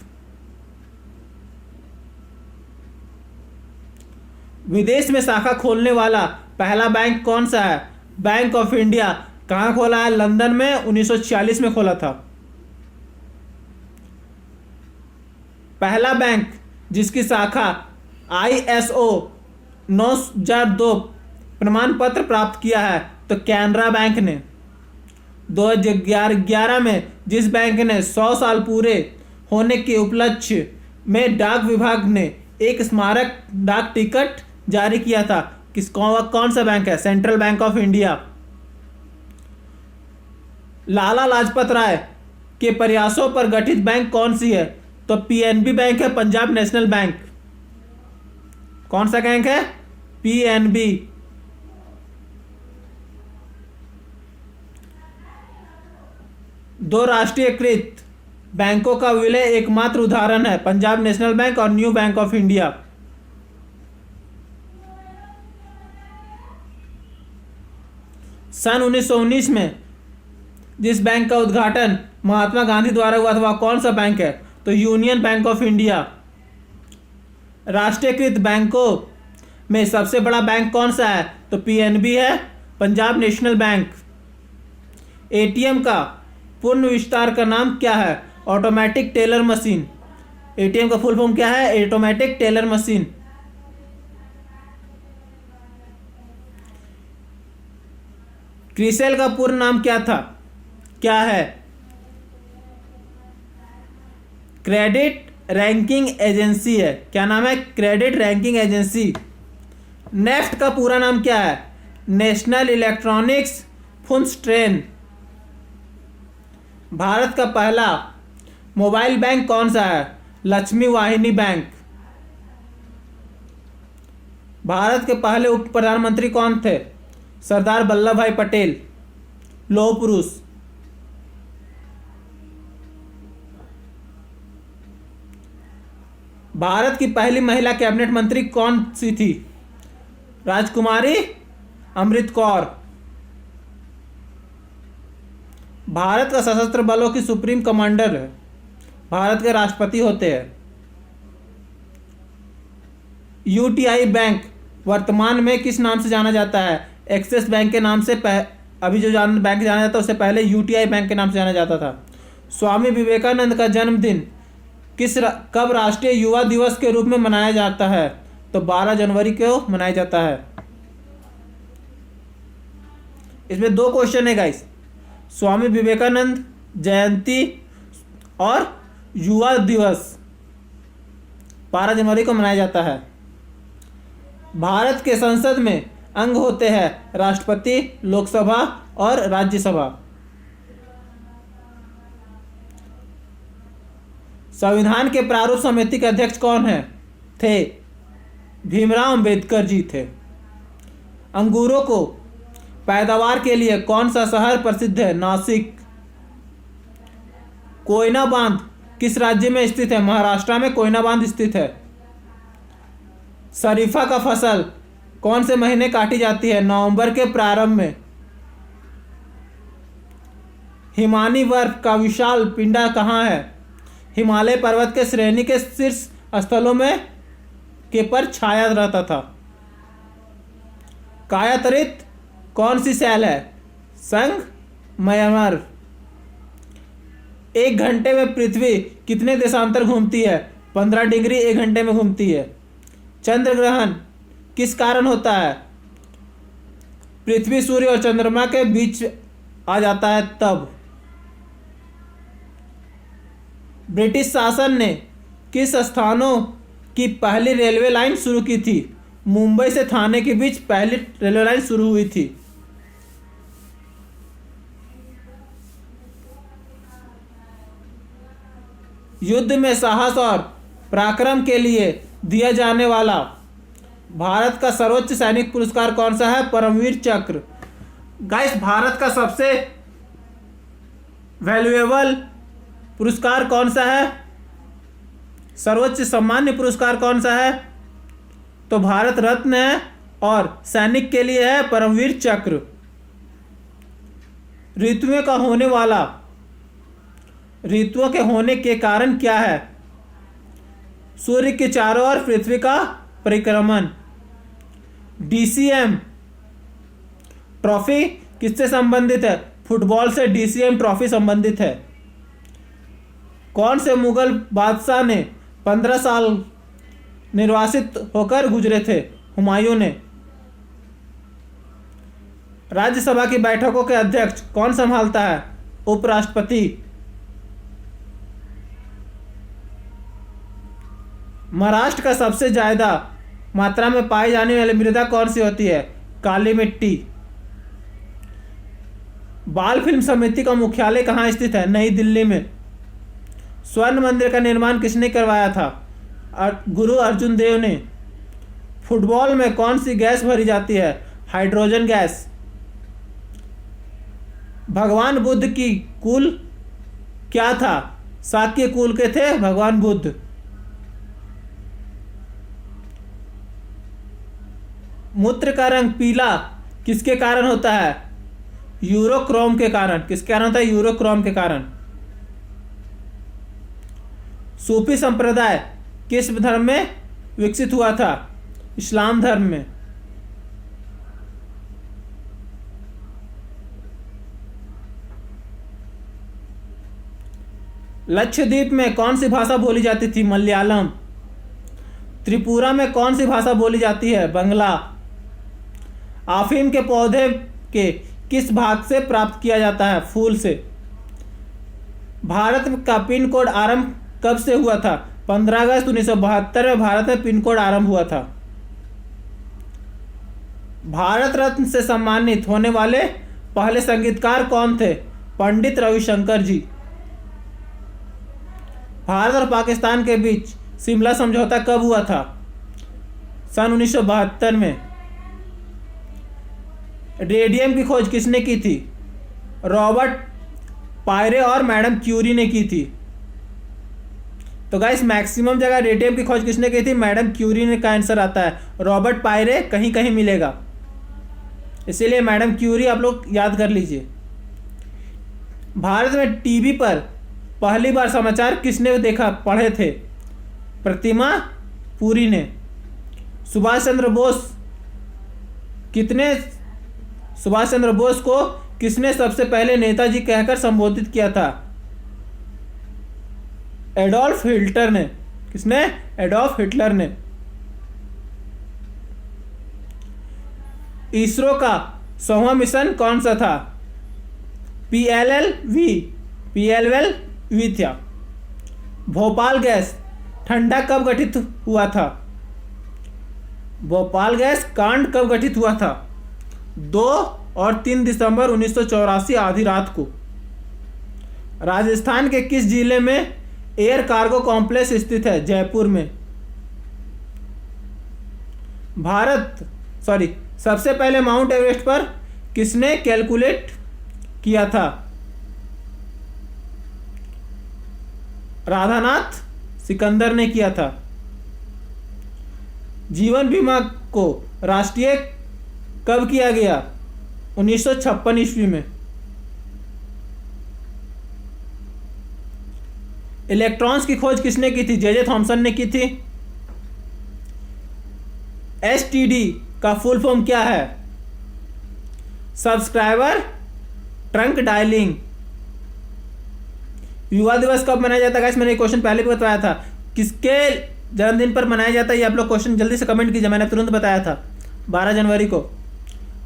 विदेश में शाखा खोलने वाला पहला बैंक कौन सा है? Bank of India. कहाँ खोला है? लंदन में 1946 में खोला था। पहला बैंक जिसकी शाखा ISO 9002 प्रमाण पत्र प्राप्त किया है तो कैनरा बैंक ने। 2011 में जिस बैंक ने 100 साल पूरे होने के उपलक्ष्य में डाक विभाग ने एक स्मारक डाक टिकट जारी किया था, कौन सा बैंक है? Central Bank of India. Lala Lajpat Rai के प्रयासों पर गठित बैंक कौन सी है? तो PNB बैंक है, पंजाब नेशनल बैंक। कौन सा बैंक है? PNB। दो राष्ट्रीयकृत बैंकों का विलय एकमात्र उदाहरण है, पंजाब नेशनल बैंक और न्यू बैंक ऑफ इंडिया। सन 1919 में जिस बैंक का उद्घाटन महात्मा गांधी द्वारा हुआ था वह कौन सा बैंक है? तो यूनियन बैंक ऑफ इंडिया। राष्ट्रीयकृत बैंकों में सबसे बड़ा बैंक कौन सा है? तो पीएनबी है, पंजाब नेशनल बैंक। एटीएम का पूर्ण विस्तार का नाम क्या है? Automatic teller machine. एटीएम का फुल फॉर्म क्या है? Automatic teller machine. क्रिसेल का पूर्ण नाम क्या है? क्रेडिट रैंकिंग एजेंसी है। क्या नाम है? Credit ranking agency. नेफ्ट का पूरा नाम क्या है? National electronics funds train. Bharat का पहला मोबाइल बैंक कौन सा है? लक्ष्मी वाहिनी बैंक। भारत के पहले उप प्रधानमंत्री कौन थे? सरदार वल्लभ भाई पटेल, लौह पुरुष। भारत की पहली महिला कैबिनेट मंत्री कौन सी थी? राजकुमारी अमृत कौर। भारत का सशस्त्र बलों की सुप्रीम कमांडर है, भारत के राष्ट्रपति होते हैं। यूटीआई बैंक वर्तमान में किस नाम से जाना जाता है? एक्सिस बैंक के नाम से। अभी जो बैंक जाना जाता है उससे पहले यूटीआई बैंक के नाम से जाना जाता था। स्वामी विवेकानंद का जन्मदिन कब राष्ट्रीय युवा दिवस के रूप में मनाया जाता है? तो 12 जनवरी को मनाया जाता है। इसमें दो क्वेश्चन है गाइस, स्वामी विवेकानंद जयंती और युवा दिवस 12 जनवरी को मनाया जाता है। भारत के संसद में अंग होते हैं राष्ट्रपति, लोकसभा और राज्यसभा। संविधान के प्रारूप समिति के अध्यक्ष कौन थे? भीमराव अंबेडकर जी थे। अंगूरों को पैदावार के लिए कौन सा शहर प्रसिद्ध है? नासिक। कोयना बांध किस राज्य में स्थित है? महाराष्ट्र में कोयना बांध स्थित है। शरीफा का फसल कौन से महीने काटी जाती है? नवंबर के प्रारंभ में। हिमानी बर्फ का विशाल पिंडा कहाँ है? हिमालय पर्वत के श्रेणी के शीर्ष स्थलों में के पर छाया रहता था। कायातरित कौन सी सेल है? संगमरमर। एक घंटे में पृथ्वी कितने देशांतर घूमती है? 15 डिग्री 1 घंटे में घूमती है। चंद्र ग्रहण किस कारण होता है? पृथ्वी सूर्य और चंद्रमा के बीच आ जाता है तब। ब्रिटिश शासन ने किस स्थानों की पहली रेलवे लाइन शुरू की थी? मुंबई से थाने के बीच पहली रेलवे लाइन शुरू हुई थी। युद्ध में साहस और पराक्रम के लिए दिया जाने वाला भारत का सर्वोच्च सैनिक पुरस्कार कौन सा है? परमवीर चक्र। गाइस, भारत का सबसे वैल्यूएबल पुरस्कार कौन सा है? सर्वोच्च सम्मान्य पुरस्कार कौन सा है? तो भारत रत्न है और सैनिक के लिए है परमवीर चक्र। ऋतुओं के होने के कारण क्या है? सूर्य के चारों ओर पृथ्वी का परिक्रमण। डीसीएम ट्रॉफी किससे संबंधित है? फुटबॉल से डीसीएम ट्रॉफी संबंधित है। कौन से मुगल बादशाह ने 15 साल निर्वासित होकर गुजरे थे? हुमायूं ने। राज्यसभा की बैठकों के अध्यक्ष कौन संभालता है? उपराष्ट्रपति। महाराष्ट्र का सबसे ज्यादा मात्रा में पाई जाने वाली मृदा कौन सी होती है? काली मिट्टी। बाल फिल्म समिति का मुख्यालय कहाँ स्थित है? नई दिल्ली में। स्वर्ण मंदिर का निर्माण किसने करवाया था? गुरु अर्जुन देव ने। फुटबॉल में कौन सी गैस भरी जाती है? Hydrogen gas. भगवान बुद्ध की कुल क्या था? शाक्य कुल के थे भगवान बुद्ध। मूत्र का रंग पीला किसके कारण होता है? यूरोक्रोम के कारण। किसके कारण होता है? यूरोक्रोम के कारण। सूफी संप्रदाय किस धर्म में विकसित हुआ था? इस्लाम धर्म में। लक्षद्वीप में कौन सी भाषा बोली जाती थी? मलयालम। त्रिपुरा में कौन सी भाषा बोली जाती है? बंगला। अफीम के पौधे के किस भाग से प्राप्त किया जाता है? फूल से। भारत का पिन कोड आरंभ कब से हुआ था? 15 अगस्त 1972 में भारत में पिन कोड आरंभ हुआ था। भारत रत्न से सम्मानित होने वाले पहले संगीतकार कौन थे? पंडित रविशंकर जी। भारत और पाकिस्तान के बीच शिमला समझौता कब हुआ था? सन 1972 में। रेडियम की खोज किसने की थी? रॉबर्ट पायरे और मैडम क्यूरी ने की थी। तो गाइस मैक्सिमम जगह रेडियम की खोज किसने की थी? मैडम क्यूरी ने का आंसर आता है। रॉबर्ट पायरे कहीं कहीं मिलेगा, इसीलिए मैडम क्यूरी आप लोग याद कर लीजिए। भारत में टीवी पर पहली बार समाचार किसने देखा पढ़े थे? प्रतिमा पुरी ने। सुभाष चंद्र बोस को किसने सबसे पहले नेताजी कहकर संबोधित किया था? एडोल्फ हिटलर ने। किसने? एडोल्फ हिटलर ने। इसरो का 100वां मिशन कौन सा था? PLLV था। भोपाल गैस ठंडा कब गठित हुआ था? भोपाल गैस कांड कब गठित हुआ था? 2 और 3 दिसंबर 1984 आधी रात को। राजस्थान के किस जिले में एयर कार्गो कॉम्प्लेक्स स्थित है? जयपुर में। सबसे पहले माउंट एवरेस्ट पर किसने कैलकुलेट किया था? राधानाथ सिकंदर ने किया था। जीवन बीमा को राष्ट्रीय कब किया गया? 1956 ईस्वी में। इलेक्ट्रॉन्स की खोज किसने की थी? जे थॉमसन ने की थी। STD का फुल फॉर्म क्या है? Subscriber trunk dialling. युवा दिवस कब मनाया जाता है? गाइस मैंने क्वेश्चन पहले भी बताया था। किसके जन्मदिन पर मनाया जाता है? ये आप लोग क्वेश्चन जल्दी से कमेंट कीजिए, मैंने तुरंत बताया था 12 जनवरी को।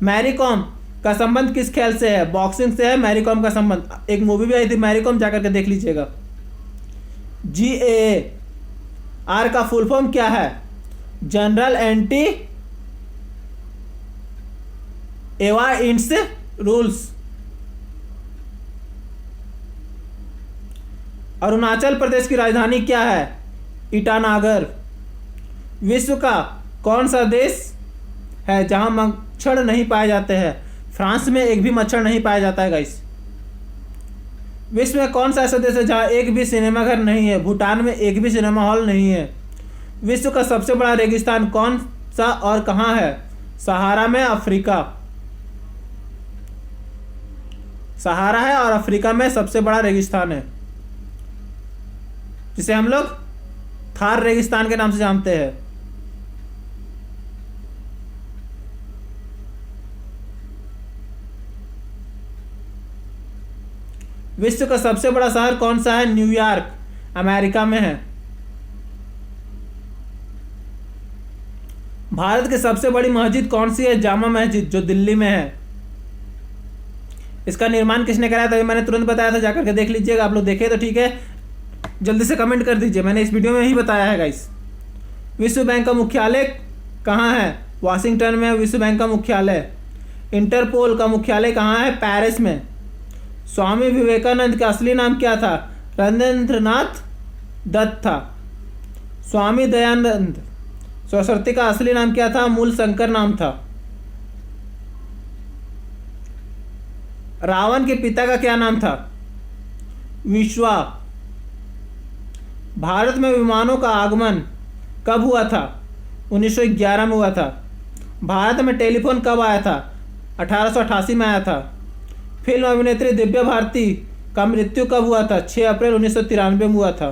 मैरी कॉम का संबंध किस खेल से है? बॉक्सिंग से है मैरी कॉम का संबंध। एक मूवी भी आई थी मैरी कॉम, जाकर के देख लीजिएगा। GAAR का फुल फॉर्म क्या है? General anti avoidance rules. Arunachal Pradesh की राजधानी क्या है? ईटानगर। विश्व का कौन सा देश है जहां मच्छर नहीं पाए जाते हैं? फ्रांस में एक भी मच्छर नहीं पाया जाता है गाइस। विश्व में कौन सा ऐसा देश है जहां एक भी सिनेमा घर नहीं है? भूटान में एक भी सिनेमा हॉल नहीं है। विश्व का सबसे बड़ा रेगिस्तान कौन सा और कहां है? सहारा में, अफ्रीका। सहारा है और अफ्रीका में सबसे बड़ा रेगिस्तान है, जिसे हम लोग थार रेगिस्तान के नाम से जानते हैं। विश्व का सबसे बड़ा शहर कौन सा है? न्यूयॉर्क, अमेरिका में है। भारत की सबसे बड़ी मस्जिद कौन सी है? जामा मस्जिद, जो दिल्ली में है। इसका निर्माण किसने कराया था? मैंने तुरंत बताया था, जाकर के देख लीजिएगा। आप लोग देखे तो ठीक है, जल्दी से कमेंट कर दीजिए, मैंने इस वीडियो में ही बताया है गाइस। विश्व बैंक का मुख्यालय कहाँ है? वाशिंगटन में विश्व बैंक का मुख्यालय। इंटरपोल का मुख्यालय कहाँ है? पेरिस में। स्वामी विवेकानंद का असली नाम क्या था? रविंद्रनाथ दत्त था। स्वामी दयानंद सरस्वती का असली नाम क्या था? मूल शंकर नाम था। रावण के पिता का क्या नाम था? विश्वा। भारत में विमानों का आगमन कब हुआ था? 1911 में हुआ था। भारत में टेलीफोन कब आया था? 1888 में आया था। फिल्म अभिनेत्री दिव्या भारती का मृत्यु कब हुआ था? 6 अप्रैल 1993 में हुआ था।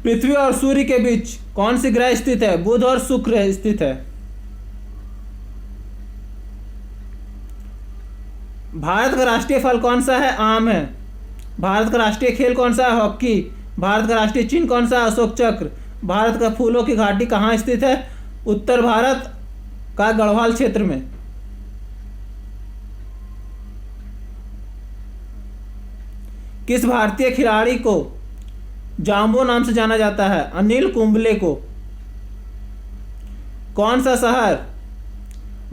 पृथ्वी और सूर्य के बीच कौन सी ग्रह स्थित है? बुध और शुक्र स्थित है। भारत का राष्ट्रीय फल कौन सा है? आम है। भारत का राष्ट्रीय खेल कौन सा है? हॉकी। भारत का राष्ट्रीय चिन्ह कौन सा है? अशोक चक्र। भारत का फूलों की घाटी कहाँ स्थित है? उत्तर भारत का गढ़वाल क्षेत्र में। किस भारतीय खिलाड़ी को जाम्बो नाम से जाना जाता है? अनिल कुंबले को। कौन सा शहर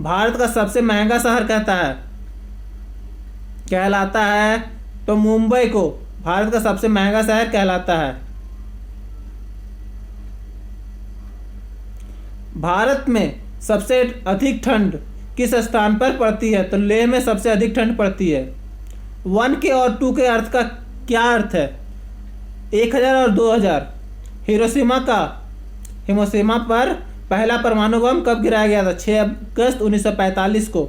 भारत का सबसे महंगा शहर कहलाता है? तो मुंबई को भारत का सबसे महंगा शहर कहलाता है। भारत में सबसे अधिक ठंड किस स्थान पर पड़ती है? तो लेह में सबसे अधिक ठंड पड़ती है। 1 के और 2 के अर्थ का क्या अर्थ है? 1000 और 2000। हिरोशिमा पर पहला परमाणु बम कब गिराया गया था? 6 अगस्त 1945 को।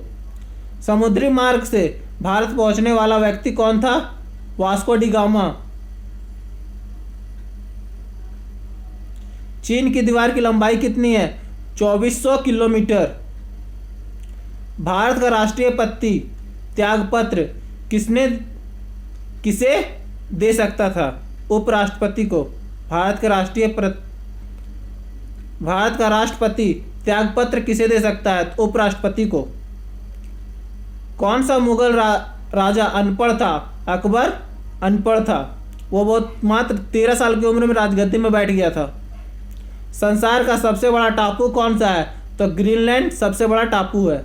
समुद्री मार्ग से भारत पहुंचने वाला व्यक्ति कौन था? Vasco D gamma. चीन की दीवार की लंबाई कितनी है? 2400 किलोमीटर। भारत का राष्ट्रीय पत्ती त्यागपत्र किसे दे सकता था? उपराष्ट्रपति को। भारत का राष्ट्रपति त्यागपत्र किसे दे सकता है? उपराष्ट्रपति को। कौन सा मुगल राजा अनपढ़ था? अकबर अनपढ़ था। वो मात्र 13 साल की उम्र में राजगद्दी में बैठ गया था। संसार का सबसे बड़ा टापू कौन सा है? तो ग्रीनलैंड सबसे बड़ा टापू है।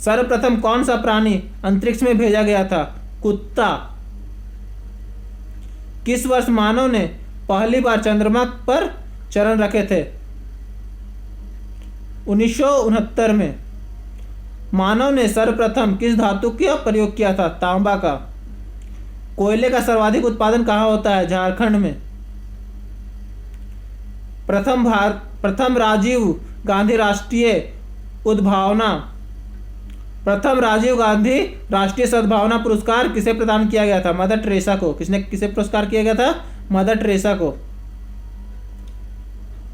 सर्वप्रथम कौन सा प्राणी अंतरिक्ष में भेजा गया था? कुत्ता। किस वर्ष मानव ने पहली बार चंद्रमा पर चरण रखे थे? 1969 में। मानव ने सर्वप्रथम किस धातु का प्रयोग किया था? तांबा का। कोयले का सर्वाधिक उत्पादन कहाँ होता है? झारखंड में। प्रथम राजीव गांधी राष्ट्रीय सद्भावना पुरस्कार किसे प्रदान किया गया था? मदर टेरेसा को। किसे पुरस्कार किया गया था? मदर टेरेसा को।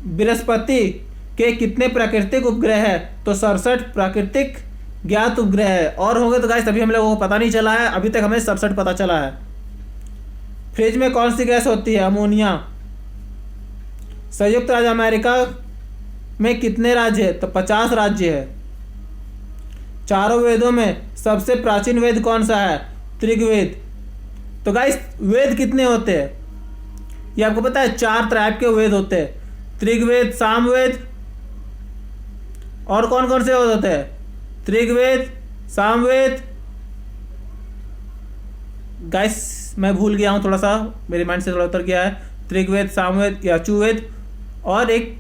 बृहस्पति के कितने प्राकृतिक उपग्रह है? तो 67 प्राकृतिक ज्ञात उपग्रह है। और होंगे तो गाइस अभी हम लोगों को पता नहीं चला है, अभी तक हमें 67 पता चला है। फ्रिज में कौन सी गैस होती है? अमोनिया। संयुक्त राज्य अमेरिका में कितने राज्य है? तो 50 राज्य है। चारों वेदों में सबसे प्राचीन वेद कौन सा है? ऋग्वेद। तो गाइस वेद कितने होते हैं? ये आपको पता है? 4 टाइप के वेद होते हैं। ऋग्वेद, सामवेद और कौन कौन से वेद होते हैं? ऋग्वेद, सामवेद। गाइस मैं भूल गया हूँ, थोड़ा सा मेरे माइंड से थोड़ा उतर गया है। ऋग्वेद, सामवेद, यजुर्वेद और एक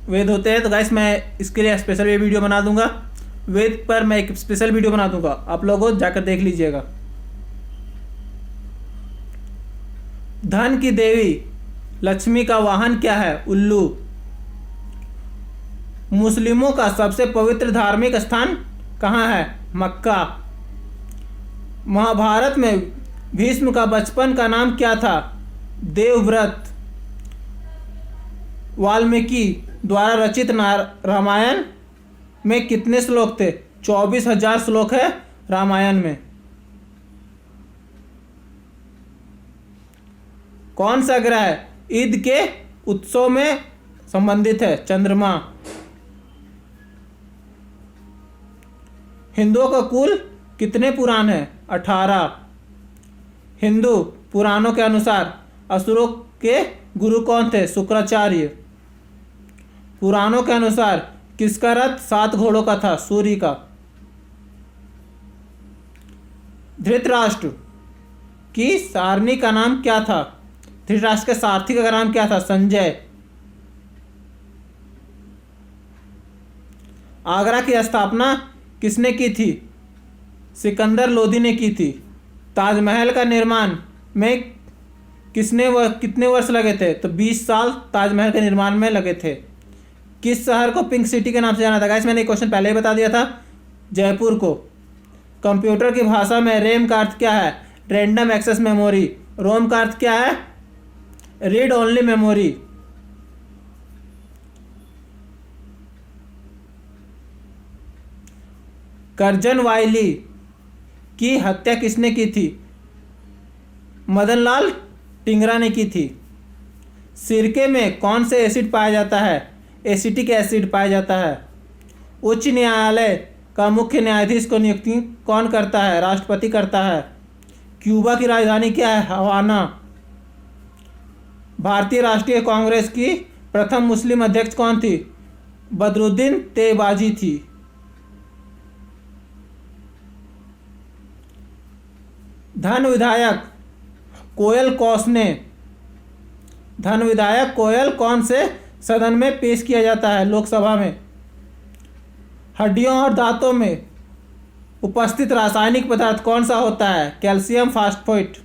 वेद होते हैं। तो गाइस मैं इसके लिए स्पेशल वीडियो बना दूंगा। वेद पर मैं एक स्पेशल वीडियो बना दूंगा, आप लोगों जाकर देख लीजिएगा। धन की देवी लक्ष्मी का वाहन क्या है? उल्लू। मुस्लिमों का सबसे पवित्र धार्मिक स्थान कहाँ है? मक्का। महाभारत में भीष्म का बचपन का नाम क्या था? देवव्रत। वाल्मीकि द्वारा रचित रामायण में कितने श्लोक थे? 24,000 श्लोक है रामायण में। कौन सा ग्रह ईद के उत्सव में संबंधित है? चंद्रमा। हिंदुओं का कुल कितने पुराण है? 18। हिंदू पुराणों के अनुसार असुरों के गुरु कौन थे? शुक्राचार्य। पुराणों के अनुसार किसका रथ 7 घोड़ों का था? सूर्य का। धृतराष्ट्र की सारणी का नाम क्या था? धृतराष्ट्र के सारथी का नाम क्या था? संजय। आगरा की स्थापना किसने की थी? सिकंदर लोदी ने की थी। ताजमहल का निर्माण में कितने वर्ष लगे थे? तो 20 साल ताजमहल के निर्माण में लगे थे। किस शहर को पिंक सिटी के नाम से जाना था? गाइस मैंने क्वेश्चन पहले ही बता दिया था, जयपुर को। कंप्यूटर की भाषा में रैम का अर्थ क्या है? Random access memory. रोम का अर्थ क्या है? Read only memory. Curzon Wyllie की हत्या किसने की थी? मदनलाल टिंगरा ने की थी। सिरके में कौन से एसिड पाया जाता है? एसिटिक एसिड पाया जाता है। उच्च न्यायालय का मुख्य न्यायाधीश को नियुक्ति कौन करता है? राष्ट्रपति करता है। क्यूबा की राजधानी क्या है? हवाना। भारतीय राष्ट्रीय कांग्रेस की प्रथम मुस्लिम अध्यक्ष कौन थी? बदरुद्दीन तेबाजी थी। धन विधायक कोयल कौन से सदन में पेश किया जाता है? लोकसभा में। हड्डियों और दांतों में उपस्थित रासायनिक पदार्थ कौन सा होता है? Calcium phosphate.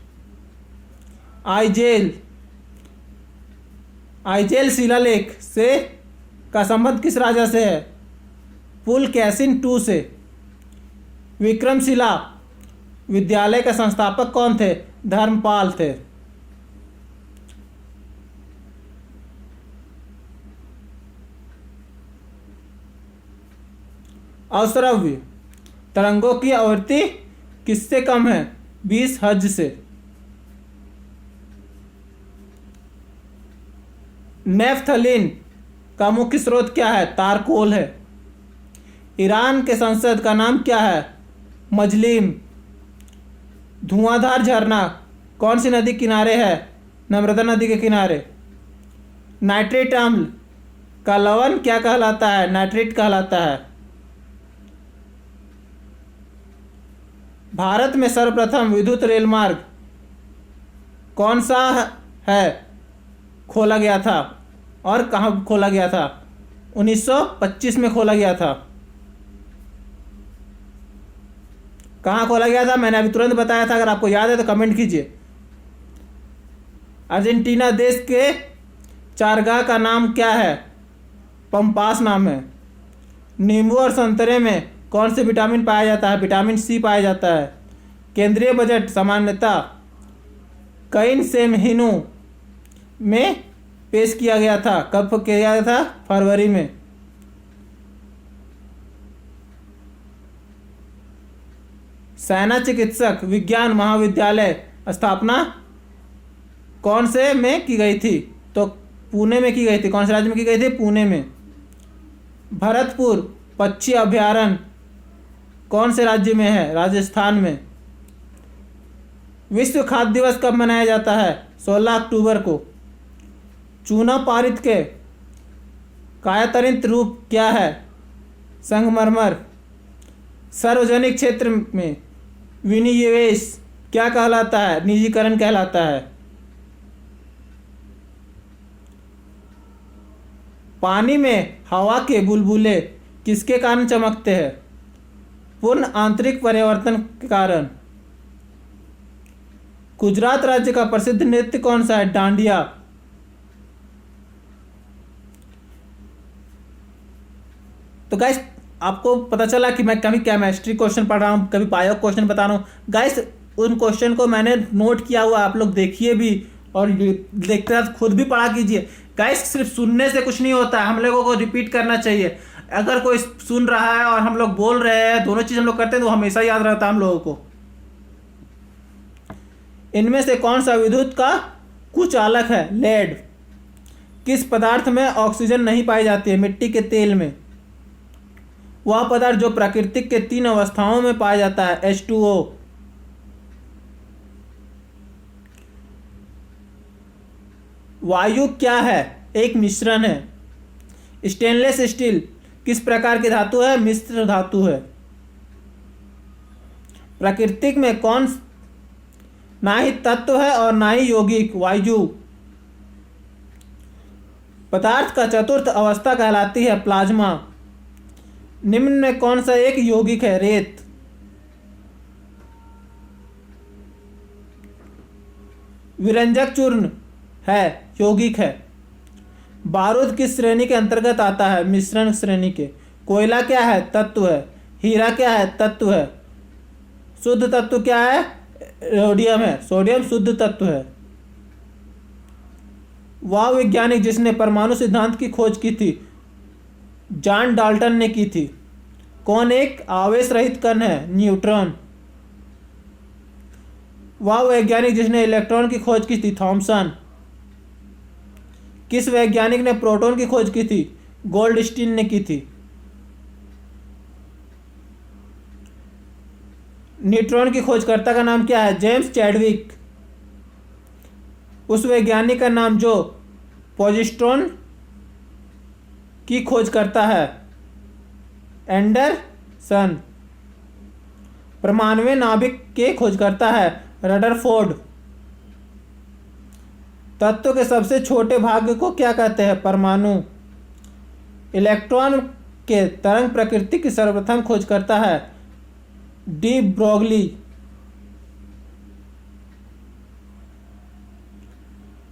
आइजेल शिलालेख से का संबंध किस राजा से है? पुलकेशिन II से। विक्रमशिला विद्यालय का संस्थापक कौन थे? धर्मपाल थे। अवश्रव्य तरंगों की आवृत्ति किससे कम है? 20 हर्ट्ज से। नेफ्थलीन का मुख्य स्रोत क्या है? तारकोल है। ईरान के संसद का नाम क्या है? मजलिम। धुआंधार झरना कौन सी नदी किनारे है? नर्मदा नदी के किनारे। नाइट्रेट अम्ल का लवण क्या कहलाता है? नाइट्रेट कहलाता है। भारत में सर्वप्रथम विद्युत रेल मार्ग कौन सा है खोला गया था और कहाँ खोला गया था? 1925 में खोला गया था। कहाँ खोला गया था? मैंने अभी तुरंत बताया था, अगर आपको याद है तो कमेंट कीजिए। अर्जेंटीना देश के चारगाह का नाम क्या है? पंपास नाम है। नींबू और संतरे में कौन से विटामिन पाया जाता है? विटामिन सी पाया जाता है। केंद्रीय बजट सामान्यतः कई से महीनों में पेश किया गया था? कब किया गया था? फरवरी में। सेना चिकित्सक विज्ञान महाविद्यालय स्थापना कौन से में की गई थी? तो पुणे में की गई थी। कौन से राज्य में की गई थी? पुणे में। भरतपुर पक्षी अभयारण्य कौन से राज्य में है? राजस्थान में। विश्व खाद्य दिवस कब मनाया जाता है? 16 अक्टूबर को। चूना पारित के कायातनित रूप क्या है? संगमरमर। सार्वजनिक क्षेत्र में विनिवेश क्या कहलाता है? निजीकरण कहलाता है। पानी में हवा के बुलबुले किसके कारण चमकते हैं? पूर्ण आंतरिक परिवर्तन के कारण। गुजरात राज्य का प्रसिद्ध नृत्य कौन सा है? डांडिया। तो गाइस आपको पता चला कि मैं कभी केमिस्ट्री क्वेश्चन पढ़ रहा हूँ, कभी बायो क्वेश्चन बता रहा हूँ। गाइस उन क्वेश्चन को मैंने नोट किया हुआ, आप लोग देखिए भी और देखते हैं खुद भी पढ़ा कीजिए। गाइस सिर्फ सुनने से कुछ नहीं होता है, हम लोगों को रिपीट करना चाहिए। अगर कोई सुन रहा है और हम लोग बोल रहे हैं, दोनों चीज हम लोग करते हैं तो हमेशा याद रहता है हम लोगों को। इनमें से कौन सा विद्युत का कुचालक है? लेड। किस पदार्थ में ऑक्सीजन नहीं पाई जाती है? मिट्टी के तेल में। वह पदार्थ जो प्राकृतिक के 3 अवस्थाओं में पाया जाता है? H2O। वायु क्या है? एक मिश्रण है। स्टेनलेस स्टील किस प्रकार की धातु है? मिश्र धातु है। प्राकृतिक में कौन ना ही तत्व है और ना ही यौगिक? वायु। पदार्थ का चतुर्थ अवस्था कहलाती है प्लाज्मा। निम्न में कौन सा एक यौगिक है? रेत। विरंजक चूर्ण है, यौगिक है। बारूद किस श्रेणी के अंतर्गत आता है? मिश्रण श्रेणी के। कोयला क्या है? तत्व है। हीरा क्या है? तत्व है। शुद्ध तत्व क्या है? सोडियम है। सोडियम शुद्ध तत्व है। वह वैज्ञानिक जिसने परमाणु सिद्धांत की खोज की थी? जॉन डाल्टन ने की थी। कौन एक आवेश रहित कण है? न्यूट्रॉन। वह वैज्ञानिक जिसने इलेक्ट्रॉन की खोज की थी? थॉमसन। किस वैज्ञानिक ने प्रोटॉन की खोज की थी? गोल्डस्टीन ने की थी। न्यूट्रॉन की खोजकर्ता का नाम क्या है? James Chadwick. उस वैज्ञानिक का नाम जो पॉजिट्रॉन की खोज करता है? एंडरसन। परमाणु नाभिक के खोजकर्ता है? रदरफोर्ड। तत्व के सबसे छोटे भाग को क्या कहते हैं? परमाणु। इलेक्ट्रॉन के तरंग प्रकृति की सर्वप्रथम खोज करता है? De Broglie.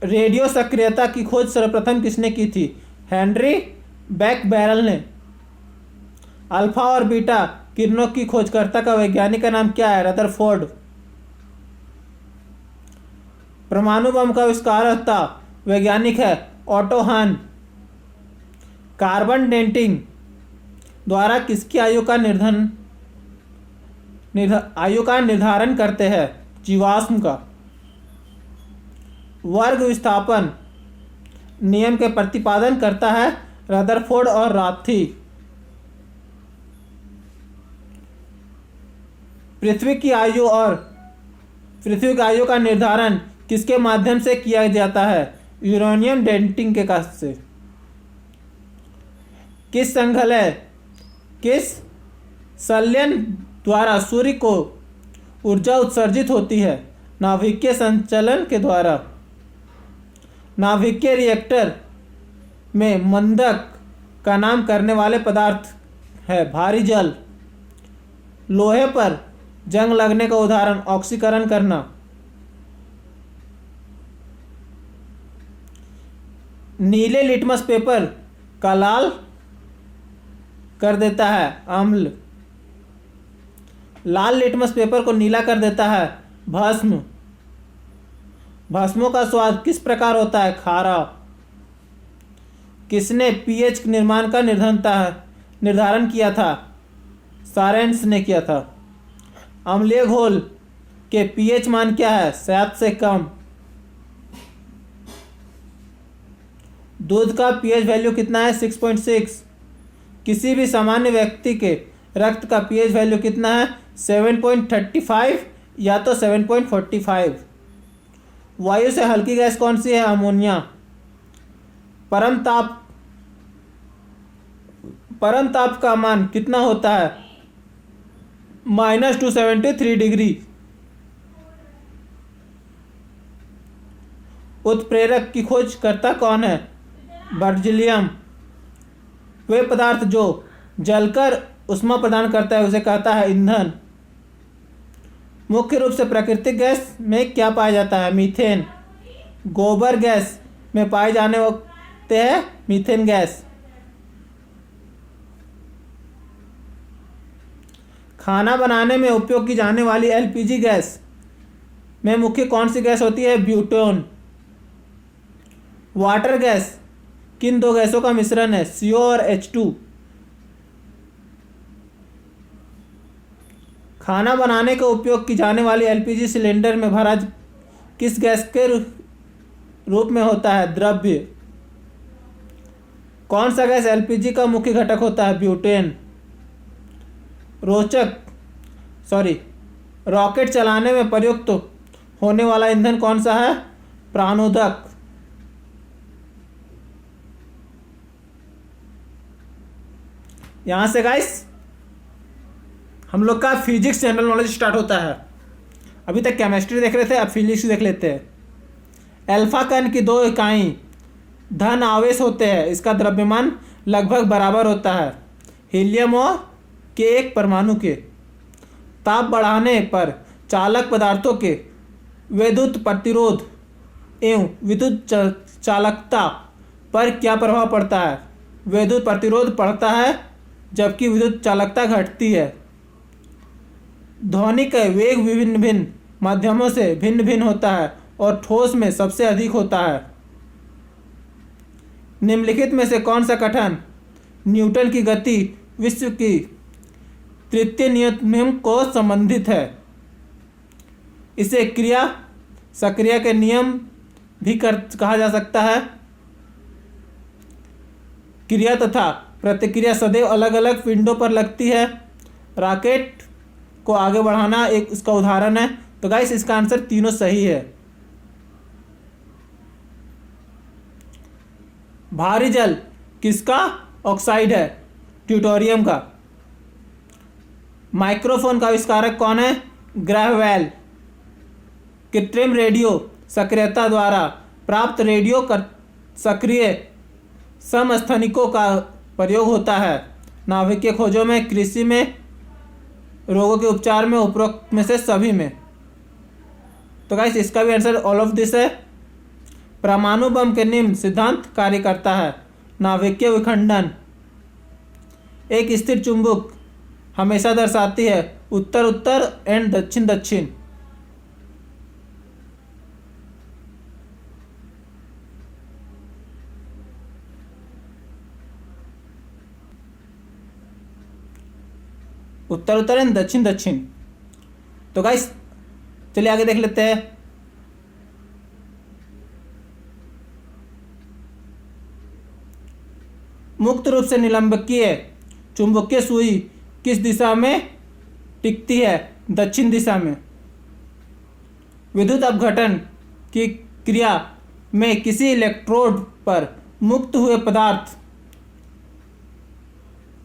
रेडियो सक्रियता की खोज सर्वप्रथम किसने की थी? हेनरी बैकबैरल ने। अल्फा और बीटा किरणों की खोजकर्ता का वैज्ञानिक का नाम क्या है? रदरफोर्ड। परमाणु बम का आविष्कारकर्ता वैज्ञानिक है? ऑटो हन। कार्बन डेटिंग द्वारा किसकी आयु का निर्धारण करते हैं? जीवाश्म का। वर्ग विस्थापन नियम के प्रतिपादन करता है? रदरफोर्ड और राथी। पृथ्वी की आयु का निर्धारण किसके माध्यम से किया जाता है? यूरेनियम डेटिंग के कास्ट से। किस संलयन द्वारा सूर्य को ऊर्जा उत्सर्जित होती है? नाभिकीय संचलन के द्वारा। नाभिकीय रिएक्टर में मंदक का नाम करने वाले पदार्थ है? भारी जल। लोहे पर जंग लगने का उदाहरण? ऑक्सीकरण करना। नीले लिटमस पेपर का लाल कर देता है? अम्ल। लाल लिटमस पेपर को नीला कर देता है? भस्म। भस्मों का स्वाद किस प्रकार होता है? खारा। किसने पीएच निर्माण का निर्धारण किया था? सारेंस ने किया था। अम्लीय घोल के पीएच मान क्या है? 7 से कम। दूध का पीएच वैल्यू कितना है? 6.6। किसी भी सामान्य व्यक्ति के रक्त का पीएच वैल्यू कितना है? 7.35 या तो 7.45। वायु से हल्की गैस कौन सी है? अमोनिया। परम ताप का मान कितना होता है? -273 डिग्री। उत्प्रेरक की खोज करता कौन है? बर्जिलियम। वे पदार्थ जो जलकर ऊष्मा प्रदान करता है उसे कहता है ईंधन। मुख्य रूप से प्राकृतिक गैस में क्या पाया जाता है? मीथेन। गोबर गैस में पाए जाने वाले हैं मीथेन गैस। खाना बनाने में उपयोग की जाने वाली एलपीजी गैस में मुख्य कौन सी गैस होती है? ब्यूटेन। वाटर गैस किन दो गैसों का मिश्रण है? CO और H2। खाना बनाने का उपयोग की जाने वाली एलपीजी सिलेंडर में भरा किस गैस के रूप में होता है? द्रव्य। कौन सा गैस एलपीजी का मुख्य घटक होता है? ब्यूटेन। रॉकेट चलाने में प्रयुक्त होने वाला ईंधन कौन सा है? प्राणोदक। यहां से गाइस हम लोग का फिजिक्स जनरल नॉलेज स्टार्ट होता है। अभी तक केमिस्ट्री देख रहे थे, अब फिजिक्स देख लेते हैं। अल्फा कण की 2 इकाई धन आवेश होते हैं। इसका द्रव्यमान लगभग बराबर होता है हीलियम और के एक परमाणु के। ताप बढ़ाने पर चालक पदार्थों के विद्युत प्रतिरोध एवं विद्युत चालकता पर क्या प्रभाव पड़ता है? विद्युत प्रतिरोध बढ़ता है जबकि विद्युत चालकता घटती है। ध्वनि का वेग विभिन्न भिन्न माध्यमों से भिन्न भिन्न होता है और ठोस में सबसे अधिक होता है। निम्नलिखित में से कौन सा कथन न्यूटन की गति विश्व की तृतीय नियम को संबंधित है? इसे क्रिया सक्रिया के नियम भी कहा जा सकता है। क्रिया तथा प्रतिक्रिया सदैव अलग अलग पिंडों पर लगती है। रॉकेट को आगे बढ़ाना एक इसका उदाहरण है। तो गाइस इसका आंसर तीनों सही है। भारी जल किसका ऑक्साइड है? ट्यूटोरियम का। माइक्रोफोन का आविष्कारक कौन है? Graham bell. कृत्रिम रेडियो सक्रियता द्वारा प्राप्त रेडियो सक्रिय समस्थानिकों का प्रयोग होता है। नाभिकीय खोजों में, कृषि में, रोगों के उपचार में, उपरोक्त में से सभी में। तो गाइस इसका भी आंसर ऑल ऑफ दिस है। परमाणु बम के निम्न सिद्धांत कार्य करता है। नाभिकीय विखंडन। एक स्थिर चुंबक हमेशा दर्शाती है उत्तर उत्तर एंड दक्षिण दक्षिण। उत्तर उत्तर एंड दक्षिण दक्षिण। तो गाइस चलिए आगे देख लेते हैं। मुक्त रूप से निलंबकीय चुंबकीय सुई किस दिशा में टिकती है? दक्षिण दिशा में। विद्युत अपघटन की क्रिया में किसी इलेक्ट्रोड पर मुक्त हुए पदार्थ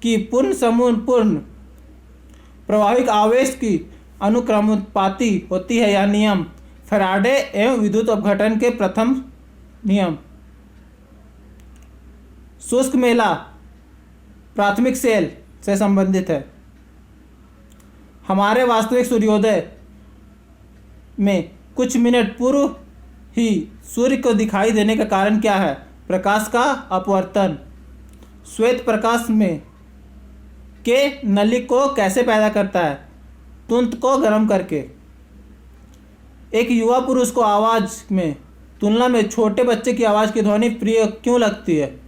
की पूर्ण प्रवाहिक आवेश की अनुक्रमोत्पत्ति होती है। यह नियम फैराडे एवं विद्युत अपघटन के प्रथम नियम। शुष्क मेला प्राथमिक सेल से संबंधित है। हमारे वास्तविक सूर्योदय में कुछ मिनट पूर्व ही सूर्य को दिखाई देने का कारण क्या है? प्रकाश का अपवर्तन। श्वेत प्रकाश में के नली को कैसे पैदा करता है? तुंत को गर्म करके। एक युवा पुरुष को आवाज में तुलना में छोटे बच्चे की आवाज की ध्वनि प्रिय क्यों लगती है?